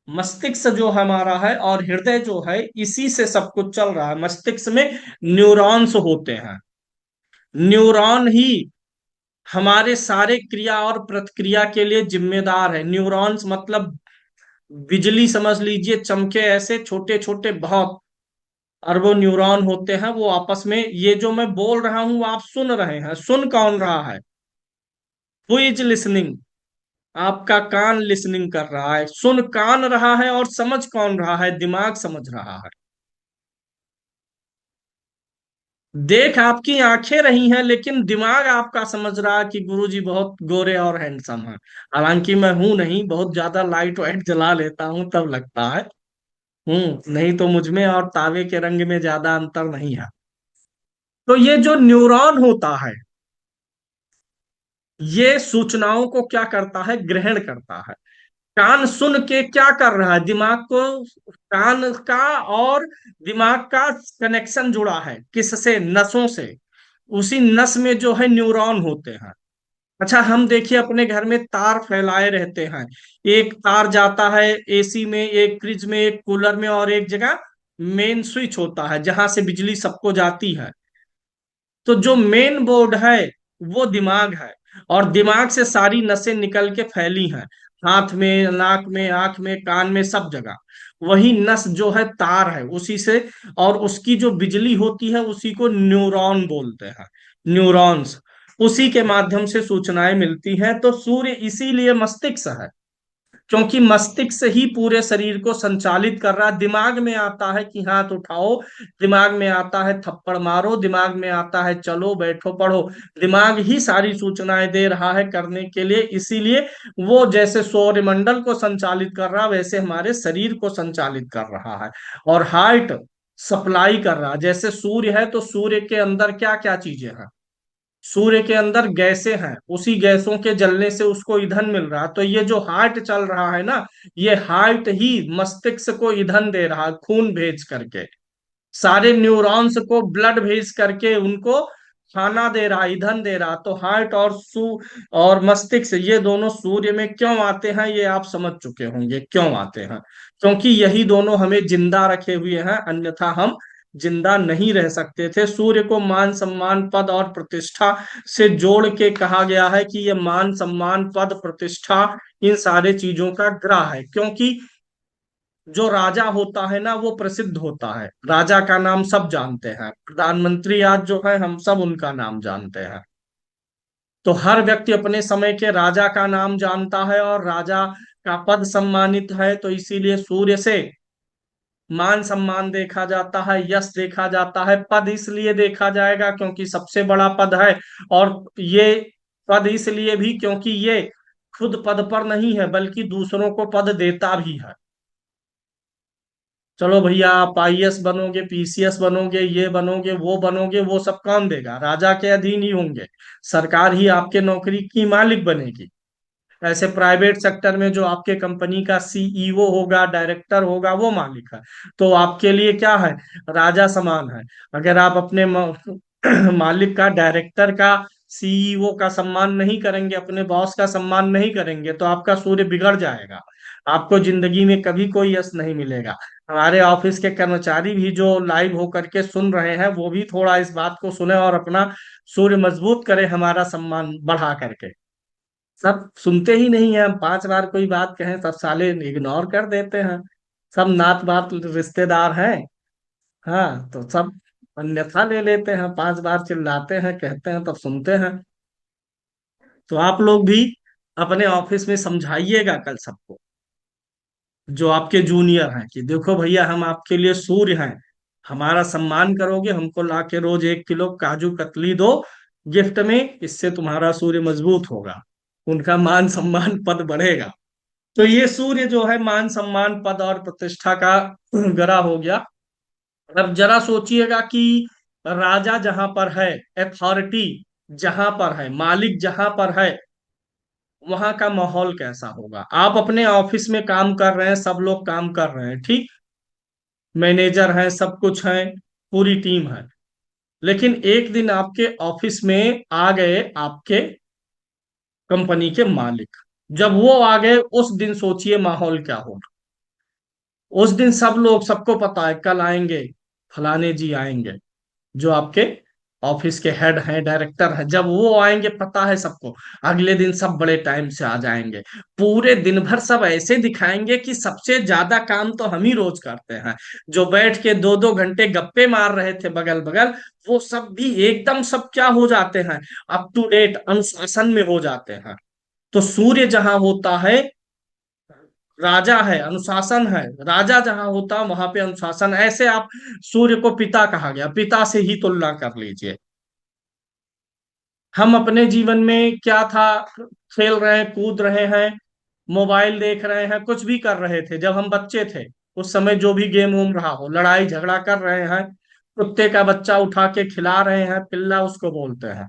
मस्तिष्क जो हमारा है और हृदय जो है, इसी से सब कुछ चल रहा है। मस्तिष्क में न्यूरॉन्स होते हैं। न्यूरॉन ही हमारे सारे क्रिया और प्रतिक्रिया के लिए जिम्मेदार है। न्यूरॉन्स मतलब बिजली समझ लीजिए, चमके ऐसे छोटे छोटे बहुत अरबों न्यूरॉन होते हैं। वो आपस में, ये जो मैं बोल रहा हूं वो आप सुन रहे हैं, सुन कौन रहा है? Who is listening? आपका कान लिसनिंग कर रहा है। सुन कान रहा है और समझ कौन रहा है? दिमाग समझ रहा है। देख आपकी आंखें रही हैं, लेकिन दिमाग आपका समझ रहा है कि गुरुजी बहुत गोरे और हैंडसम हैं। हालांकि मैं हूं नहीं, बहुत ज्यादा लाइट वाइट जला लेता हूं तब लगता है। नहीं तो मुझ में और तावे के रंग में ज्यादा अंतर नहीं है। तो ये जो न्यूरॉन होता है, ये सूचनाओं को क्या करता है? ग्रहण करता है। कान सुन के क्या कर रहा है? दिमाग को, कान का और दिमाग का कनेक्शन जुड़ा है किससे? नसों से। उसी नस में जो है न्यूरॉन होते हैं। अच्छा, हम देखिए अपने घर में तार फैलाए रहते हैं। एक तार जाता है एसी में, एक फ्रिज में, एक कूलर में, और एक जगह मेन स्विच होता है जहां से बिजली सबको जाती है। तो जो मेन बोर्ड है वो दिमाग है। और दिमाग से सारी नसें निकल के फैली हैं, हाथ में, नाक में, आंख में, कान में, सब जगह। वही नस जो है तार है उसी से। और उसकी जो बिजली होती है उसी को न्यूरॉन बोलते हैं। न्यूरॉन्स, उसी के माध्यम से सूचनाएं मिलती हैं। तो सूर्य इसीलिए मस्तिष्क है, क्योंकि मस्तिष्क ही पूरे शरीर को संचालित कर रहा है। दिमाग में आता है कि हाथ उठाओ, दिमाग में आता है थप्पड़ मारो, दिमाग में आता है चलो बैठो पढ़ो। दिमाग ही सारी सूचनाएं दे रहा है करने के लिए। इसीलिए वो जैसे सौरमंडल को संचालित कर रहा है, वैसे हमारे शरीर को संचालित कर रहा है। और हार्ट सप्लाई कर रहा है। जैसे सूर्य है तो सूर्य के अंदर क्या क्या चीजें हैं? सूर्य के अंदर गैसें हैं, उसी गैसों के जलने से उसको ईंधन मिल रहा है। तो ये जो हार्ट चल रहा है ना, ये हार्ट ही मस्तिष्क को ईंधन दे रहा है, खून भेज करके। सारे न्यूरॉन्स को ब्लड भेज करके उनको खाना दे रहा, ईंधन दे रहा। तो हार्ट और मस्तिष्क, ये दोनों सूर्य में क्यों आते हैं ये आप समझ चुके होंगे क्यों आते हैं। क्योंकि यही दोनों हमें जिंदा रखे हुए हैं, अन्यथा हम जिंदा नहीं रह सकते थे। सूर्य को मान सम्मान पद और प्रतिष्ठा से जोड़ के कहा गया है कि ये मान सम्मान पद प्रतिष्ठा इन सारे चीजों का ग्रह है। क्योंकि जो राजा होता है ना वो प्रसिद्ध होता है, राजा का नाम सब जानते हैं। प्रधानमंत्री आज जो है हम सब उनका नाम जानते हैं। तो हर व्यक्ति अपने समय के राजा का नाम जानता है और राजा का पद सम्मानित है। तो इसीलिए सूर्य से मान सम्मान देखा जाता है, यश देखा जाता है। पद इसलिए देखा जाएगा क्योंकि सबसे बड़ा पद है। और ये पद इसलिए भी क्योंकि ये खुद पद पर नहीं है बल्कि दूसरों को पद देता भी है। चलो भैया, आप आईएएस बनोगे, पीसीएस बनोगे, ये बनोगे, वो बनोगे, वो सब कौन देगा? राजा के अधीन ही होंगे। सरकार ही आपके नौकरी की मालिक बनेगी। ऐसे प्राइवेट सेक्टर में जो आपके कंपनी का सीईओ होगा, डायरेक्टर होगा, वो मालिक है। तो आपके लिए क्या है? राजा समान है। अगर आप अपने मालिक का, डायरेक्टर का, सीईओ का सम्मान नहीं करेंगे, अपने बॉस का सम्मान नहीं करेंगे, तो आपका सूर्य बिगड़ जाएगा। आपको जिंदगी में कभी कोई यश नहीं मिलेगा। हमारे ऑफिस के कर्मचारी भी जो लाइव होकर के सुन रहे हैं, वो भी थोड़ा इस बात को सुने और अपना सूर्य मजबूत करें, हमारा सम्मान बढ़ा करके। सब सुनते ही नहीं है। हम 5 बार कोई बात कहें सब साले इग्नोर कर देते हैं। सब नात बात रिश्तेदार हैं। हाँ, तो सब अन्यथा ले लेते हैं। 5 बार चिल्लाते हैं, कहते हैं, तब सुनते हैं। तो आप लोग भी अपने ऑफिस में समझाइएगा कल सबको, जो आपके जूनियर हैं, कि देखो भैया हम आपके लिए सूर्य हैं। हमारा सम्मान करोगे, हमको ला के रोज 1 किलो काजू कतली दो गिफ्ट में, इससे तुम्हारा सूर्य मजबूत होगा, उनका मान सम्मान पद बढ़ेगा। तो ये सूर्य जो है मान सम्मान पद और प्रतिष्ठा का ग्रह हो गया। अब जरा सोचिएगा कि राजा जहां पर है, अथॉरिटी जहां पर है, मालिक जहां पर है, वहां का माहौल कैसा होगा। आप अपने ऑफिस में काम कर रहे हैं, सब लोग काम कर रहे हैं, ठीक, मैनेजर हैं, सब कुछ है, पूरी टीम है। लेकिन एक दिन आपके ऑफिस में आ गए आपके कंपनी के मालिक, जब वो आ गए उस दिन सोचिए माहौल क्या होगा। उस दिन सब लोग, सबको पता है कल आएंगे, फलाने जी आएंगे, जो आपके ऑफिस के हेड हैं, डायरेक्टर हैं, जब वो आएंगे पता है सबको, अगले दिन सब बड़े टाइम से आ जाएंगे। पूरे दिन भर सब ऐसे दिखाएंगे कि सबसे ज्यादा काम तो हम ही रोज करते हैं। जो बैठ के 2-2 घंटे गप्पे मार रहे थे बगल बगल, वो सब भी एकदम सब क्या हो जाते हैं, अप टू डेट, अनुशासन में हो जाते हैं। तो सूर्य जहां होता है, राजा है, अनुशासन है। राजा जहां होता वहां पे अनुशासन। ऐसे आप, सूर्य को पिता कहा गया, पिता से ही तुलना कर लीजिए। हम अपने जीवन में क्या था, खेल रहे हैं, कूद रहे हैं, मोबाइल देख रहे हैं, कुछ भी कर रहे थे जब हम बच्चे थे। उस समय जो भी गेम उम रहा हो, लड़ाई झगड़ा कर रहे हैं, कुत्ते का बच्चा उठा के खिला रहे हैं, पिल्ला उसको बोलते हैं।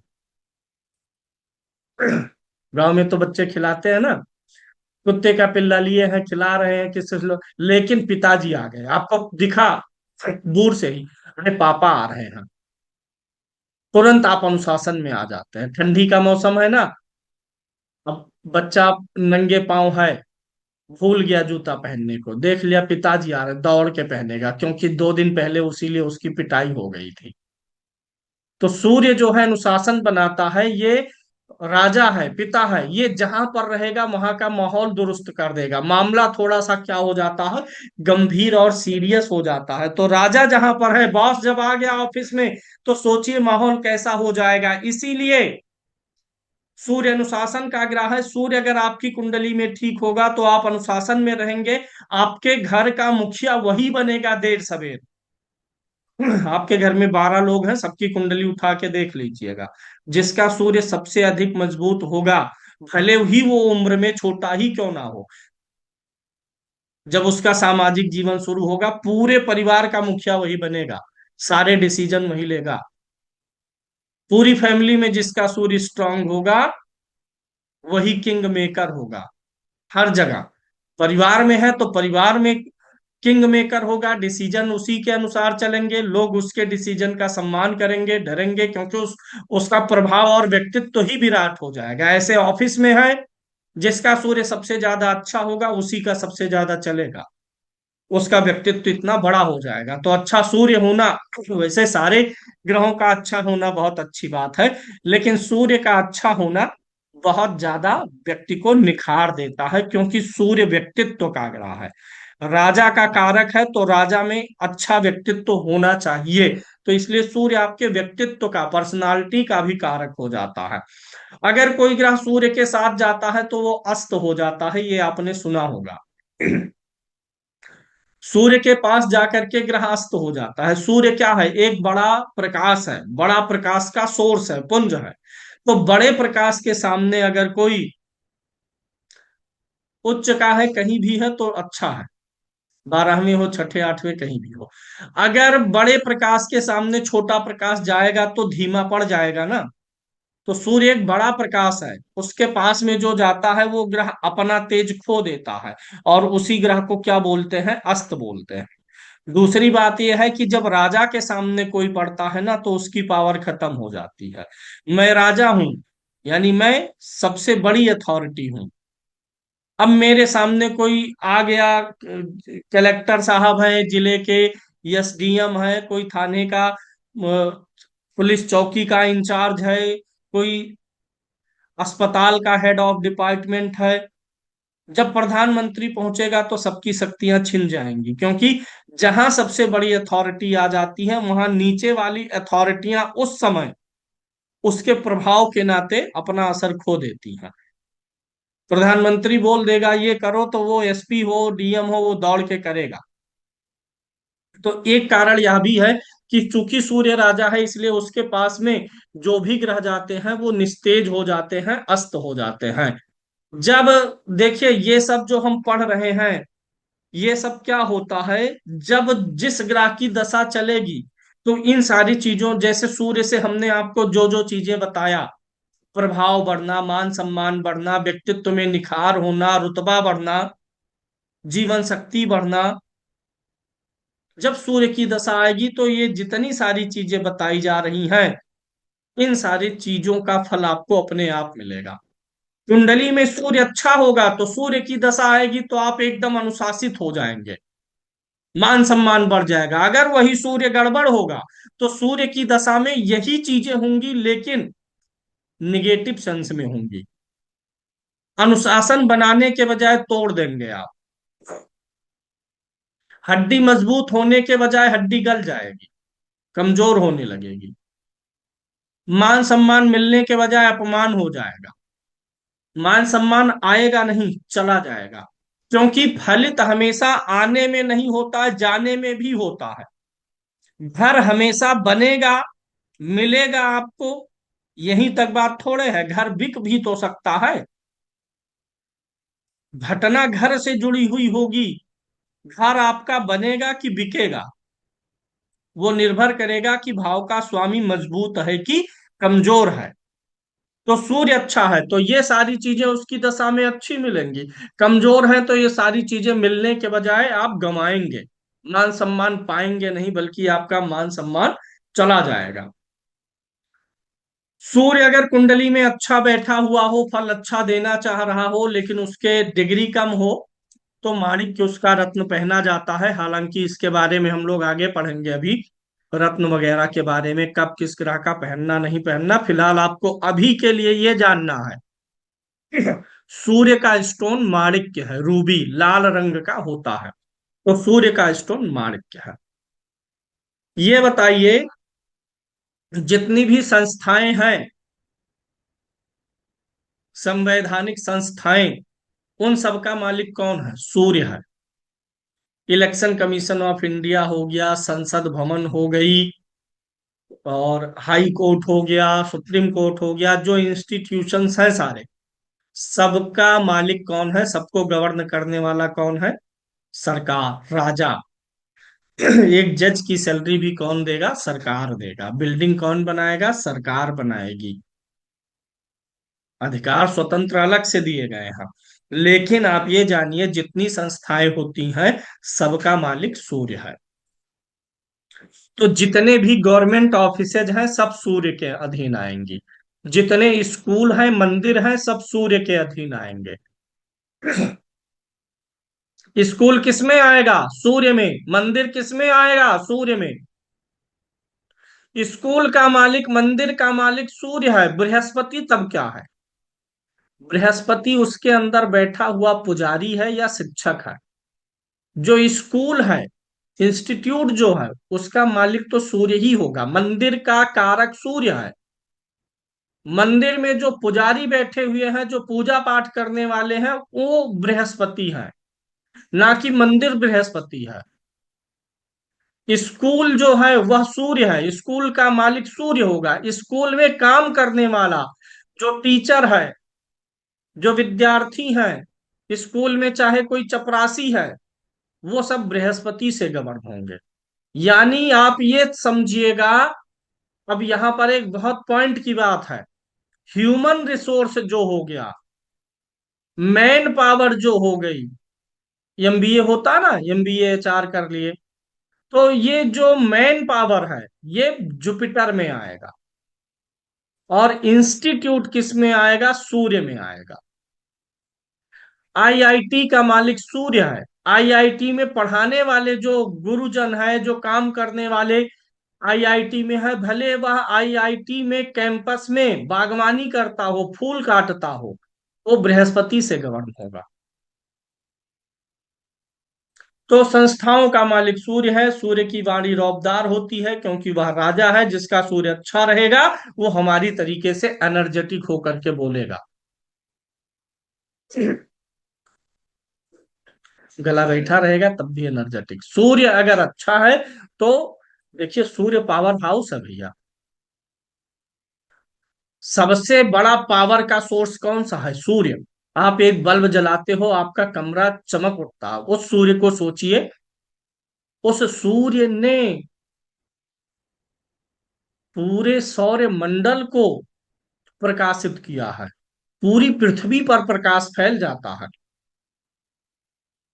गांव में तो बच्चे खिलाते हैं ना, कुत्ते का पिल्ला लिए हैं, खिला रहे हैं किसी लोग, लेकिन पिताजी आ गए, आपको दिखा दूर से ही, अरे पापा आ रहे हैं, तुरंत आप अनुशासन में आ जाते हैं। ठंडी का मौसम है ना, अब बच्चा नंगे पांव है, भूल गया जूता पहनने को, देख लिया पिताजी आ रहे, दौड़ के पहनेगा, क्योंकि 2 दिन पहले उसीलिए उसकी पिटाई हो गई थी। तो सूर्य जो है अनुशासन बनाता है, ये राजा है, पिता है, ये जहां पर रहेगा वहां का माहौल दुरुस्त कर देगा। मामला थोड़ा सा क्या हो जाता है, गंभीर और सीरियस हो जाता है। तो राजा जहां पर है, बॉस जब आ गया ऑफिस में, तो सोचिए माहौल कैसा हो जाएगा। इसीलिए सूर्य अनुशासन का ग्रह है। सूर्य अगर आपकी कुंडली में ठीक होगा तो आप अनुशासन में रहेंगे, आपके घर का मुखिया वही बनेगा देर सवेर। आपके घर में 12 लोग हैं, सबकी कुंडली उठा के देख लीजिएगा, जिसका सूर्य सबसे अधिक मजबूत होगा, भले ही वो उम्र में छोटा ही क्यों ना हो, जब उसका सामाजिक जीवन शुरू होगा, पूरे परिवार का मुखिया वही बनेगा, सारे डिसीजन वही लेगा। पूरी फैमिली में जिसका सूर्य स्ट्रांग होगा, वही किंग मेकर होगा हर जगह। परिवार में है तो परिवार में किंग मेकर होगा, डिसीजन उसी के अनुसार चलेंगे, लोग उसके डिसीजन का सम्मान करेंगे, डरेंगे, क्योंकि उसका प्रभाव और व्यक्तित्व तो ही विराट हो जाएगा। ऐसे ऑफिस में है, जिसका सूर्य सबसे ज्यादा अच्छा होगा उसी का सबसे ज्यादा चलेगा, उसका व्यक्तित्व इतना बड़ा हो जाएगा। तो अच्छा सूर्य होना, वैसे सारे ग्रहों का अच्छा होना बहुत अच्छी बात है, लेकिन सूर्य का अच्छा होना बहुत ज्यादा व्यक्ति को निखार देता है, क्योंकि सूर्य व्यक्तित्व का ग्रह है, राजा का कारक है, तो राजा में अच्छा व्यक्तित्व होना चाहिए। तो इसलिए सूर्य आपके व्यक्तित्व का, पर्सनालिटी का भी कारक हो जाता है। अगर कोई ग्रह सूर्य के साथ जाता है तो वो अस्त हो जाता है, ये आपने सुना होगा। सूर्य के पास जाकर के ग्रह अस्त हो जाता है। सूर्य क्या है, एक बड़ा प्रकाश है, बड़ा प्रकाश का सोर्स है, पुंज है। तो बड़े प्रकाश के सामने अगर कोई उच्च का है, कहीं भी है तो अच्छा है, 12वें हो, छठे, 8वें, कहीं भी हो। अगर बड़े प्रकाश के सामने छोटा प्रकाश जाएगा तो धीमा पड़ जाएगा ना। तो सूर्य एक बड़ा प्रकाश है, उसके पास में जो जाता है वो ग्रह अपना तेज खो देता है, और उसी ग्रह को क्या बोलते हैं, अस्त बोलते हैं। दूसरी बात यह है कि जब राजा के सामने कोई पड़ता है ना, तो उसकी पावर खत्म हो जाती है। मैं राजा हूं, यानी मैं सबसे बड़ी अथॉरिटी हूं। अब मेरे सामने कोई आ गया, कलेक्टर साहब हैं जिले के, एसडीएम है, कोई थाने का, पुलिस चौकी का इंचार्ज है, कोई अस्पताल का हेड ऑफ डिपार्टमेंट है, जब प्रधानमंत्री पहुंचेगा तो सबकी शक्तियां छिन जाएंगी, क्योंकि जहां सबसे बड़ी अथॉरिटी आ जाती है, वहां नीचे वाली अथॉरिटियां उस समय उसके प्रभाव के नाते अपना असर खो देती हैं। प्रधानमंत्री बोल देगा ये करो, तो वो एसपी हो, डीएम हो, वो दौड़ के करेगा। तो एक कारण यह भी है कि चूंकि सूर्य राजा है, इसलिए उसके पास में जो भी ग्रह जाते हैं वो निस्तेज हो जाते हैं, अस्त हो जाते हैं। जब, देखिए ये सब जो हम पढ़ रहे हैं, ये सब क्या होता है, जब जिस ग्रह की दशा चलेगी, तो इन सारी चीजों, जैसे सूर्य से हमने आपको जो जो चीजें बताया, प्रभाव बढ़ना, मान सम्मान बढ़ना, व्यक्तित्व में निखार होना, रुतबा बढ़ना, जीवन शक्ति बढ़ना, जब सूर्य की दशा आएगी तो ये जितनी सारी चीजें बताई जा रही हैं, इन सारी चीजों का फल आपको अपने आप मिलेगा। कुंडली में सूर्य अच्छा होगा तो सूर्य की दशा आएगी तो आप एकदम अनुशासित हो जाएंगे, मान सम्मान बढ़ जाएगा। अगर वही सूर्य गड़बड़ होगा तो सूर्य की दशा में यही चीजें होंगी, लेकिन निगेटिव सेंस में होंगी। अनुशासन बनाने के बजाय तोड़ देंगे आप, हड्डी मजबूत होने के बजाय हड्डी गल जाएगी, कमजोर होने लगेगी, मान सम्मान मिलने के बजाय अपमान हो जाएगा, मान सम्मान आएगा नहीं, चला जाएगा। क्योंकि फलित हमेशा आने में नहीं होता है, जाने में भी होता है। घर हमेशा बनेगा, मिलेगा आपको, यहीं तक बात थोड़े है, घर बिक भी तो सकता है। घटना घर से जुड़ी हुई होगी, घर आपका बनेगा कि बिकेगा, वो निर्भर करेगा कि भाव का स्वामी मजबूत है कि कमजोर है। तो सूर्य अच्छा है तो ये सारी चीजें उसकी दशा में अच्छी मिलेंगी, कमजोर है तो ये सारी चीजें मिलने के बजाय आप गंवाएंगे, मान सम्मान पाएंगे नहीं, बल्कि आपका मान सम्मान चला जाएगा। सूर्य अगर कुंडली में अच्छा बैठा हुआ हो, फल अच्छा देना चाह रहा हो, लेकिन उसके डिग्री कम हो, तो माणिक्य उसका रत्न पहना जाता है। हालांकि इसके बारे में हम लोग आगे पढ़ेंगे अभी, रत्न वगैरह के बारे में, कब किस ग्रह का पहनना नहीं पहनना। फिलहाल आपको अभी के लिए ये जानना है, ठीक है? सूर्य का स्टोन माणिक्य है, रूबी लाल रंग का होता है, तो सूर्य का स्टोन माणिक्य है। ये बताइए, जितनी भी संस्थाएं हैं, संवैधानिक संस्थाएं, उन सब का मालिक कौन है? सूर्य है। इलेक्शन कमीशन ऑफ इंडिया हो गया, संसद भवन हो गई, और हाई कोर्ट हो गया, सुप्रीम कोर्ट हो गया, जो इंस्टीट्यूशंस हैं सारे, सबका मालिक कौन है? सबको गवर्न करने वाला कौन है? सरकार, राजा। एक जज की सैलरी भी कौन देगा? सरकार देगा। बिल्डिंग कौन बनाएगा? सरकार बनाएगी। अधिकार स्वतंत्र अलग से दिए गए हैं, लेकिन आप ये जानिए, जितनी संस्थाएं होती हैं, सबका मालिक सूर्य है। तो जितने भी गवर्नमेंट ऑफिसेज हैं, सब सूर्य के अधीन आएंगी। जितने स्कूल हैं, मंदिर हैं, सब सूर्य के अधीन आएंगे। स्कूल किस में आएगा? सूर्य में। मंदिर किस में आएगा? सूर्य में। स्कूल का मालिक, मंदिर का मालिक सूर्य है। बृहस्पति तब क्या है? बृहस्पति उसके अंदर बैठा हुआ पुजारी है या शिक्षक है। जो स्कूल है, इंस्टीट्यूट जो है, उसका मालिक तो सूर्य ही होगा। मंदिर का कारक सूर्य है। मंदिर में जो पुजारी बैठे हुए हैं, जो पूजा पाठ करने वाले हैं, वो बृहस्पति है, ना कि मंदिर बृहस्पति है। स्कूल जो है वह सूर्य है, स्कूल का मालिक सूर्य होगा। स्कूल में काम करने वाला जो टीचर है, जो विद्यार्थी हैं, स्कूल में चाहे कोई चपरासी है, वो सब बृहस्पति से गवर्न होंगे। यानी आप ये समझिएगा, अब यहां पर एक बहुत पॉइंट की बात है। ह्यूमन रिसोर्स जो हो गया, मैन पावर जो हो गई, एमबीए होता ना, एमबीए एचआर कर लिए, तो ये जो मैन पावर है, ये जुपिटर में आएगा। और इंस्टीट्यूट किस में आएगा? सूर्य में आएगा। आईआईटी का मालिक सूर्य है। आईआईटी में पढ़ाने वाले जो गुरुजन है, जो काम करने वाले आईआईटी में है, भले वह आईआईटी में कैंपस में बागवानी करता हो, फूल काटता हो, वो बृहस्पति से गवर्न होगा। तो संस्थाओं का मालिक सूर्य है। सूर्य की वाणी रौबदार होती है, क्योंकि वह राजा है। जिसका सूर्य अच्छा रहेगा, वो हमारी तरीके से एनर्जेटिक होकर के बोलेगा। गला बैठा रहेगा तब भी एनर्जेटिक। सूर्य अगर अच्छा है तो देखिए, सूर्य पावर हाउस है भैया। सबसे बड़ा पावर का सोर्स कौन सा है? सूर्य। आप एक बल्ब जलाते हो, आपका कमरा चमक उठता है, उस सूर्य को सोचिए। उस सूर्य ने पूरे सौर मंडल को प्रकाशित किया है। पूरी पृथ्वी पर प्रकाश फैल जाता है।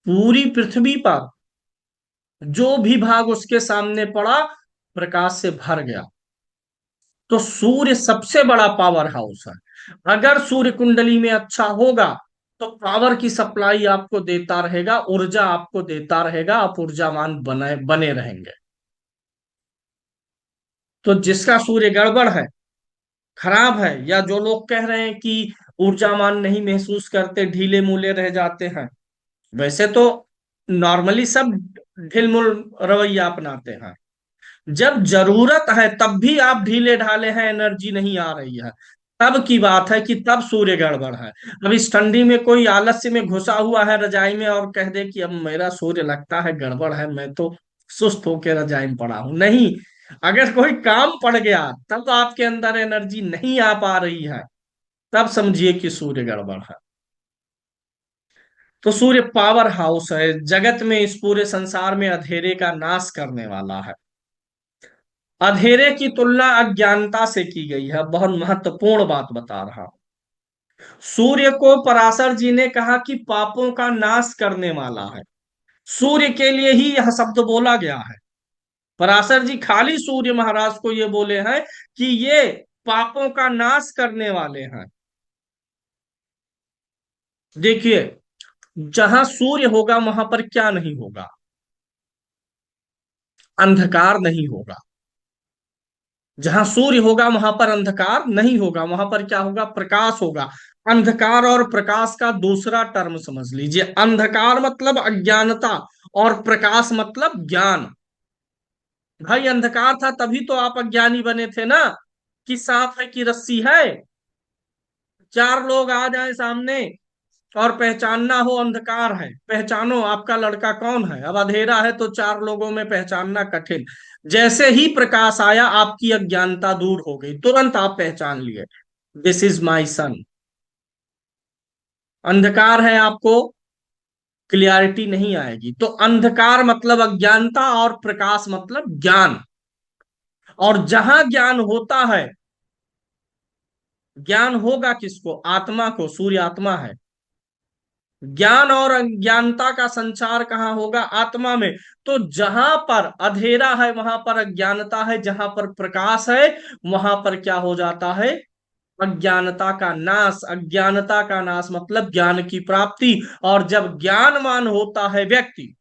पूरी पृथ्वी पर जो भी भाग उसके सामने पड़ा प्रकाश से भर गया। तो सूर्य सबसे बड़ा पावर हाउस है। अगर सूर्य कुंडली में अच्छा होगा तो पावर की सप्लाई आपको देता रहेगा, ऊर्जा आपको देता रहेगा, आप ऊर्जावान बने बने रहेंगे। तो जिसका सूर्य गड़बड़ है, खराब है, या जो लोग कह रहे हैं कि ऊर्जावान नहीं महसूस करते, ढीले मूले रह जाते हैं, वैसे तो नॉर्मली सब ढिलमुल रवैया अपनाते हैं। जब जरूरत है तब भी आप ढीले ढाले हैं, एनर्जी नहीं आ रही है, तब की बात है कि तब सूर्य गड़बड़ है। अब इस ठंडी में कोई आलस्य में घुसा हुआ है रजाई में और कह दे कि अब मेरा सूर्य लगता है गड़बड़ है, मैं तो सुस्त होकर रजाई में पड़ा हूं, नहीं। अगर कोई काम पड़ गया तब आपके अंदर एनर्जी नहीं आ पा रही है, तब समझिए कि सूर्य गड़बड़ है। तो सूर्य पावर हाउस है, जगत में, इस पूरे संसार में अंधेरे का नाश करने वाला है। अंधेरे की तुलना अज्ञानता से की गई है, बहुत महत्वपूर्ण बात बता रहा हूं। सूर्य को पराशर जी ने कहा कि पापों का नाश करने वाला है। सूर्य के लिए ही यह शब्द बोला गया है। पराशर जी खाली सूर्य महाराज को ये बोले हैं कि ये पापों का नाश करने वाले हैं। देखिए, जहां सूर्य होगा वहां पर क्या नहीं होगा? अंधकार नहीं होगा। जहां सूर्य होगा वहां पर अंधकार नहीं होगा, वहां पर क्या होगा? प्रकाश होगा। अंधकार और प्रकाश का दूसरा टर्म समझ लीजिए। अंधकार मतलब अज्ञानता और प्रकाश मतलब ज्ञान। भाई अंधकार था तभी तो आप अज्ञानी बने थे ना, कि सांप है कि रस्सी है। चार लोग आ जाए सामने और पहचानना हो अंधकार है, पहचानो आपका लड़का कौन है। अब अंधेरा है तो चार लोगों में पहचानना कठिन। जैसे ही प्रकाश आया आपकी अज्ञानता दूर हो गई, तुरंत आप पहचान लिए, दिस इज माई सन। अंधकार है, आपको क्लियरिटी नहीं आएगी। तो अंधकार मतलब अज्ञानता और प्रकाश मतलब ज्ञान। और जहां ज्ञान होता है, ज्ञान होगा किसको? आत्मा को। सूर्य आत्मा है। ज्ञान और अज्ञानता का संचार कहाँ होगा? आत्मा में। तो जहां पर अंधेरा है वहां पर अज्ञानता है, जहां पर प्रकाश है वहां पर क्या हो जाता है? अज्ञानता का नाश। अज्ञानता का नाश मतलब ज्ञान की प्राप्ति। और जब ज्ञानवान होता है व्यक्ति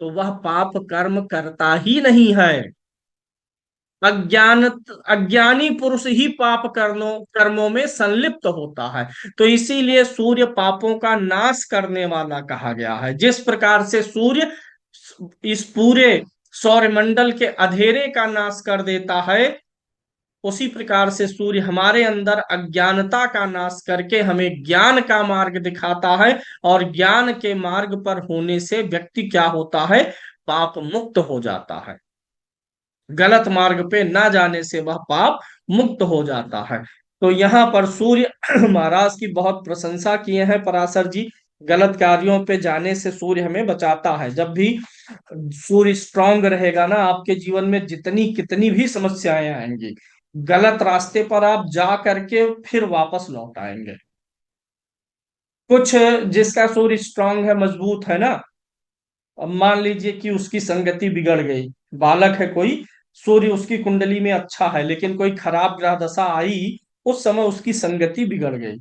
तो वह पाप कर्म करता ही नहीं है। अज्ञान अज्ञानी पुरुष ही पाप कर्मों में संलिप्त होता है। तो इसीलिए सूर्य पापों का नाश करने वाला कहा गया है। जिस प्रकार से सूर्य इस पूरे सौरमंडल के अंधेरे का नाश कर देता है, उसी प्रकार से सूर्य हमारे अंदर अज्ञानता का नाश करके हमें ज्ञान का मार्ग दिखाता है। और ज्ञान के मार्ग पर होने से व्यक्ति क्या होता है? पाप मुक्त हो जाता है। गलत मार्ग पे ना जाने से वह पाप मुक्त हो जाता है। तो यहाँ पर सूर्य महाराज की बहुत प्रशंसा किए हैं पराशर जी। गलत कार्यों पे जाने से सूर्य हमें बचाता है। जब भी सूर्य स्ट्रांग रहेगा ना, आपके जीवन में जितनी कितनी भी समस्याएं आएंगी, गलत रास्ते पर आप जा करके फिर वापस लौट आएंगे। कुछ जिसका सूर्य स्ट्रांग है, मजबूत है ना, अब मान लीजिए कि उसकी संगति बिगड़ गई, बालक है कोई, सूर्य उसकी कुंडली में अच्छा है लेकिन कोई खराब ग्रह दशा आई, उस समय उसकी संगति बिगड़ गई।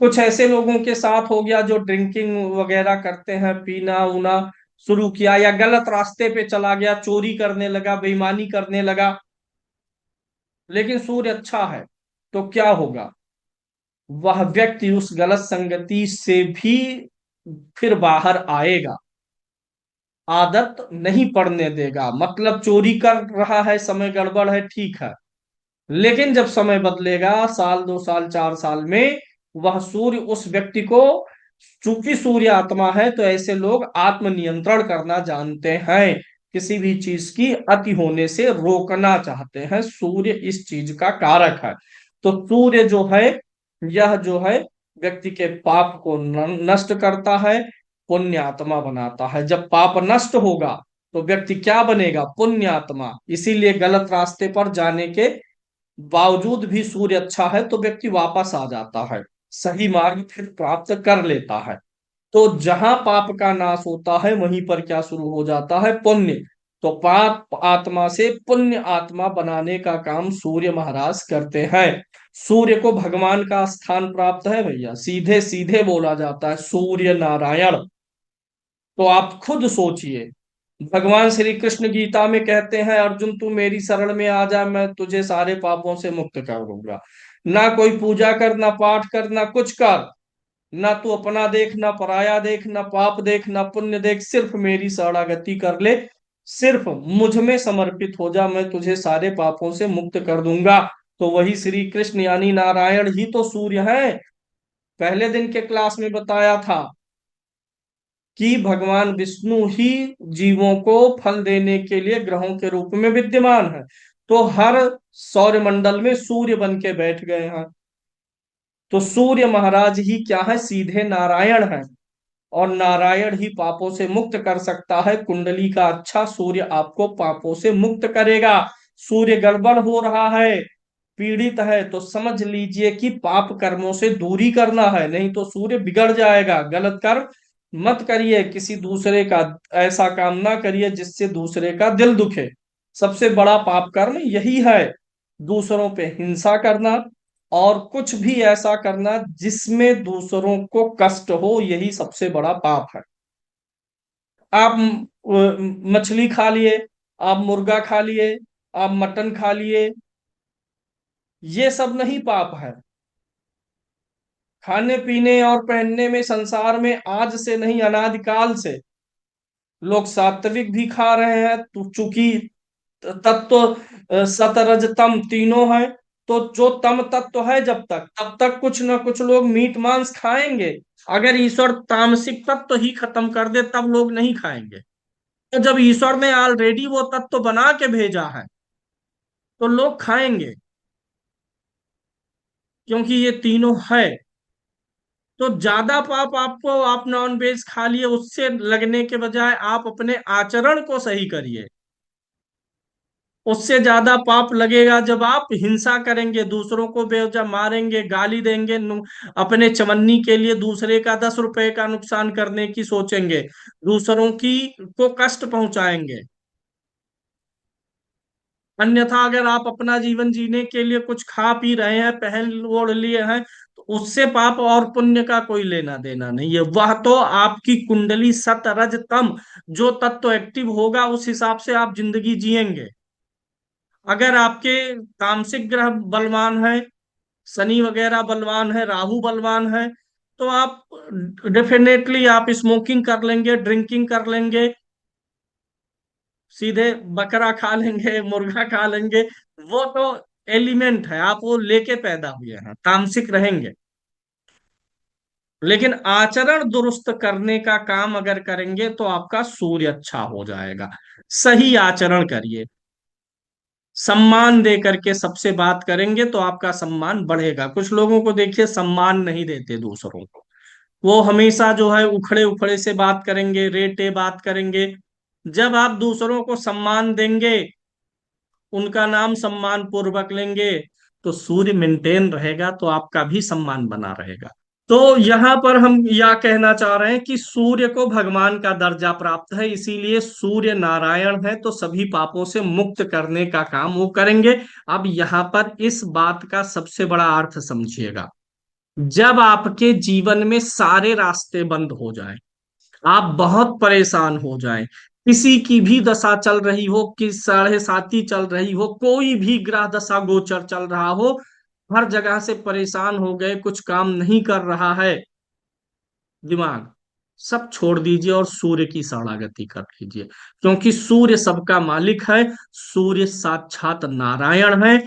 कुछ ऐसे लोगों के साथ हो गया जो ड्रिंकिंग वगैरह करते हैं, पीना उना शुरू किया, या गलत रास्ते पे चला गया, चोरी करने लगा, बेईमानी करने लगा, लेकिन सूर्य अच्छा है, तो क्या होगा? वह व्यक्ति उस गलत संगति से भी फिर बाहर आएगा, आदत नहीं पड़ने देगा। मतलब चोरी कर रहा है, समय गड़बड़ है, ठीक है, लेकिन जब समय बदलेगा, साल 2 साल 4 साल में, वह सूर्य उस व्यक्ति को, चूंकि सूर्य आत्मा है तो ऐसे लोग आत्मनियंत्रण करना जानते हैं, किसी भी चीज की अति होने से रोकना चाहते हैं। सूर्य इस चीज का कारक है। तो सूर्य जो है, यह जो है व्यक्ति के पाप को नष्ट करता है, पुण्य आत्मा बनाता है। जब पाप नष्ट होगा तो व्यक्ति क्या बनेगा? पुण्यात्मा। इसीलिए गलत रास्ते पर जाने के बावजूद भी सूर्य अच्छा है तो व्यक्ति वापस आ जाता है, सही मार्ग फिर प्राप्त कर लेता है। तो जहां पाप का नाश होता है वहीं पर क्या शुरू हो जाता है? पुण्य। तो पाप आत्मा से पुण्य आत्मा बनाने का काम सूर्य महाराज करते हैं। सूर्य को भगवान का स्थान प्राप्त है भैया, सीधे सीधे बोला जाता है सूर्य नारायण। तो आप खुद सोचिए, भगवान श्री कृष्ण गीता में कहते हैं अर्जुन तू मेरी शरण में आ जा, मैं तुझे सारे पापों से मुक्त कर दूंगा। ना कोई पूजा कर, ना पाठ कर, ना कुछ कर, ना तू अपना देख, ना पराया देख, ना पाप देख, ना पुण्य देख, सिर्फ मेरी शरणागति कर ले, सिर्फ मुझ में समर्पित हो जा, मैं तुझे सारे पापों से मुक्त कर दूंगा। तो वही श्री कृष्ण यानी नारायण ही तो सूर्य है। पहले दिन के क्लास में बताया था कि भगवान विष्णु ही जीवों को फल देने के लिए ग्रहों के रूप में विद्यमान है। तो हर सौरमंडल में सूर्य बन के बैठ गए हैं। तो सूर्य महाराज ही क्या है? सीधे नारायण है। और नारायण ही पापों से मुक्त कर सकता है। कुंडली का अच्छा सूर्य आपको पापों से मुक्त करेगा। सूर्य गड़बड़ हो रहा है, पीड़ित है, तो समझ लीजिए कि पाप कर्मों से दूरी करना है, नहीं तो सूर्य बिगड़ जाएगा। गलत कर्म मत करिए, किसी दूसरे का ऐसा काम ना करिए जिससे दूसरे का दिल दुखे। सबसे बड़ा पाप कर्म यही है, दूसरों पे हिंसा करना और कुछ भी ऐसा करना जिसमें दूसरों को कष्ट हो, यही सबसे बड़ा पाप है। आप मछली खा लिए, आप मुर्गा खा लिए, आप मटन खा लिए, ये सब नहीं पाप है। खाने पीने और पहनने में संसार में आज से नहीं अनादिकाल से लोग सात्विक भी खा रहे हैं। तो चूंकि तत्व सतरज तम तीनों है, तो जो तम तत्व है जब तक, तब तक कुछ ना कुछ लोग मीट मांस खाएंगे। अगर ईश्वर तामसिक तत्व ही खत्म कर दे तब लोग नहीं खाएंगे। तो जब ईश्वर ने ऑलरेडी वो तत्व बना के भेजा है तो लोग खाएंगे, क्योंकि ये तीनों है। तो ज्यादा पाप आपको, आप नॉन वेज खा लिए उससे लगने के बजाय आप अपने आचरण को सही करिए। उससे ज्यादा पाप लगेगा जब आप हिंसा करेंगे, दूसरों को बेवजह मारेंगे, गाली देंगे, अपने चवन्नी के लिए दूसरे का 10 रुपए का नुकसान करने की सोचेंगे, दूसरों की को कष्ट पहुंचाएंगे। अन्यथा अगर आप अपना जीवन जीने के लिए कुछ खा पी रहे हैं, पहन ओढ़ लिए हैं, तो उससे पाप और पुण्य का कोई लेना देना नहीं है। वह तो आपकी कुंडली सत रज तम, जो तत्व एक्टिव होगा उस हिसाब से आप जिंदगी जिएंगे। अगर आपके तामसिक ग्रह बलवान है, शनि वगैरह बलवान है, राहु बलवान है, तो आप डेफिनेटली आप स्मोकिंग कर लेंगे, ड्रिंकिंग कर लेंगे, सीधे बकरा खा लेंगे, मुर्गा खा लेंगे। वो तो एलिमेंट है, आप वो लेके पैदा हुए हैं, तामसिक रहेंगे। लेकिन आचरण दुरुस्त करने का काम अगर करेंगे तो आपका सूर्य अच्छा हो जाएगा। सही आचरण करिए, सम्मान दे करके सबसे बात करेंगे तो आपका सम्मान बढ़ेगा। कुछ लोगों को देखिए सम्मान नहीं देते दूसरों को, वो हमेशा जो है उखड़े उखड़े से बात करेंगे, रेटे बात करेंगे। जब आप दूसरों को सम्मान देंगे, उनका नाम सम्मान पूर्वक लेंगे, तो सूर्य मेंटेन रहेगा तो आपका भी सम्मान बना रहेगा। तो यहाँ पर हम यह कहना चाह रहे हैं कि सूर्य को भगवान का दर्जा प्राप्त है, इसीलिए सूर्य नारायण है तो सभी पापों से मुक्त करने का काम वो करेंगे। अब यहाँ पर इस बात का सबसे बड़ा अर्थ समझिएगा। जब आपके जीवन में सारे रास्ते बंद हो जाएं, आप बहुत परेशान हो जाएं, किसी की भी दशा चल रही हो, कि 7.5 चल रही हो, कोई भी ग्रह दशा गोचर चल रहा हो, हर जगह से परेशान हो गए, कुछ काम नहीं कर रहा है दिमाग, सब छोड़ दीजिए और सूर्य की शरणागति कर लीजिए। क्योंकि सूर्य सबका मालिक है, सूर्य साक्षात नारायण है।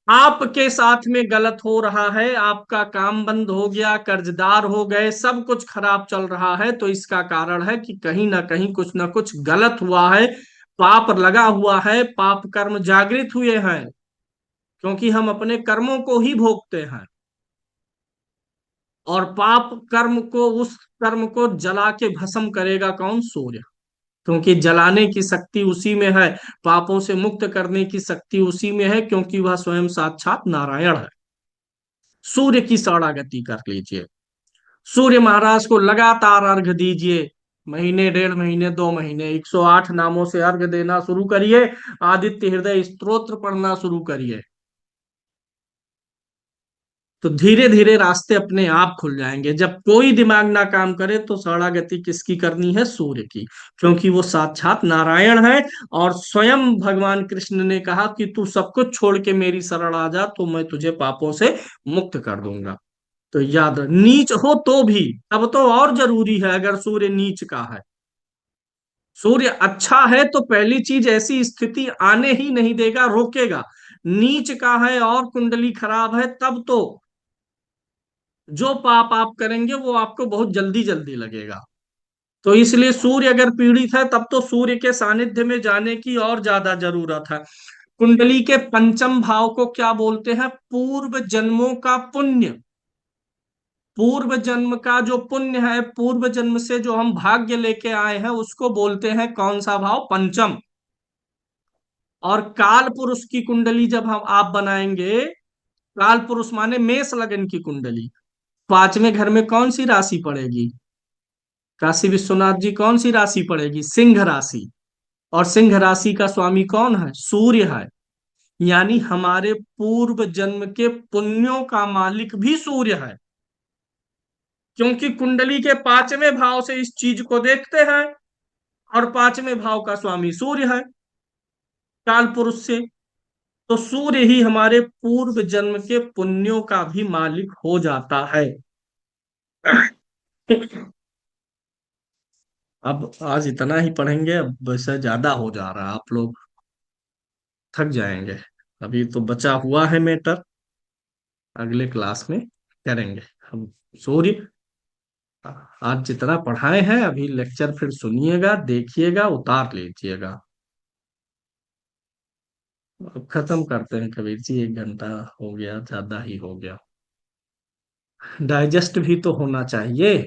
आपके साथ में गलत हो रहा है, आपका काम बंद हो गया, कर्जदार हो गए, सब कुछ खराब चल रहा है, तो इसका कारण है कि कहीं ना कहीं कुछ ना कुछ गलत हुआ है, पाप लगा हुआ है, पाप कर्म जागृत हुए हैं। क्योंकि हम अपने कर्मों को ही भोगते हैं, और पाप कर्म को, उस कर्म को जला के भस्म करेगा कौन? सूर्य। क्योंकि जलाने की शक्ति उसी में है, पापों से मुक्त करने की शक्ति उसी में है, क्योंकि वह स्वयं साक्षात नारायण है। सूर्य की शरणागति कर लीजिए। सूर्य महाराज को लगातार अर्घ दीजिए। महीने, 1.5 महीने, 2 महीने, 108 नामों से अर्घ देना शुरू करिए। आदित्य हृदय स्तोत्र पढ़ना शुरू करिए। तो धीरे धीरे रास्ते अपने आप खुल जाएंगे। जब कोई दिमाग ना काम करे तो शरणागति किसकी करनी है? सूर्य की। क्योंकि वो साक्षात नारायण है। और स्वयं भगवान कृष्ण ने कहा कि तू सब कुछ छोड़ के मेरी शरण आ जा, तो मैं तुझे पापों से मुक्त कर दूंगा। तो याद नीच हो तो भी, अब तो और जरूरी है अगर सूर्य नीच का है। सूर्य अच्छा है तो पहली चीज ऐसी स्थिति आने ही नहीं देगा, रोकेगा। नीच का है और कुंडली खराब है, तब तो जो पाप आप करेंगे वो आपको बहुत जल्दी जल्दी लगेगा। तो इसलिए सूर्य अगर पीड़ित है तब तो सूर्य के सानिध्य में जाने की और ज्यादा जरूरत है। कुंडली के पंचम भाव को क्या बोलते हैं? पूर्व जन्मों का पुण्य। पूर्व जन्म का जो पुण्य है, पूर्व जन्म से जो हम भाग्य लेके आए हैं, उसको बोलते हैं कौन सा भाव? पंचम। और काल पुरुष की कुंडली जब हम आप बनाएंगे, काल पुरुष माने मेष लगन की कुंडली, पांचवें घर में कौन सी राशि पड़ेगी? काशी विश्वनाथ जी, कौन सी राशि पड़ेगी? सिंह राशि। और सिंह राशि का स्वामी कौन है? सूर्य है। यानी हमारे पूर्व जन्म के पुण्यों का मालिक भी सूर्य है। क्योंकि कुंडली के पांचवें भाव से इस चीज को देखते हैं, और पांचवें भाव का स्वामी सूर्य है, काल पुरुष से। तो सूर्य ही हमारे पूर्व जन्म के पुण्यों का भी मालिक हो जाता है। अब आज इतना ही पढ़ेंगे, अब वैसे ज्यादा हो जा रहा है, आप लोग थक जाएंगे। अभी तो बचा हुआ है मैटर, अगले क्लास में करेंगे हम। सूर्य, आज जितना पढ़ाए हैं अभी लेक्चर फिर सुनिएगा, देखिएगा, उतार लीजिएगा। अब खत्म करते हैं कबीर जी, 1 घंटा हो गया, ज्यादा ही हो गया। डाइजेस्ट भी तो होना चाहिए।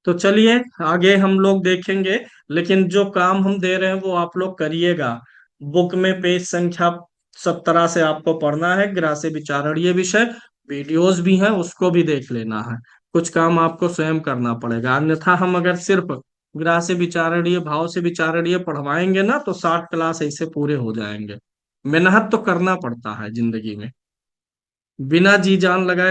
तो चलिए, आगे हम लोग देखेंगे। लेकिन जो काम हम दे रहे हैं वो आप लोग करिएगा। बुक में पेज संख्या 17 से आपको पढ़ना है, ग्रास्य विचारणीय विषय। वीडियोस भी हैं, उसको भी देख लेना है। कुछ काम आपको स्वयं करना पड़ेगा, अन्यथा हम अगर सिर्फ ग्रास्य विचारणीय, भाव से विचारणीय पढ़वाएंगे ना, तो 60 क्लास ऐसे पूरे हो जाएंगे। मेहनत तो करना पड़ता है जिंदगी में, बिना जी जान लगाए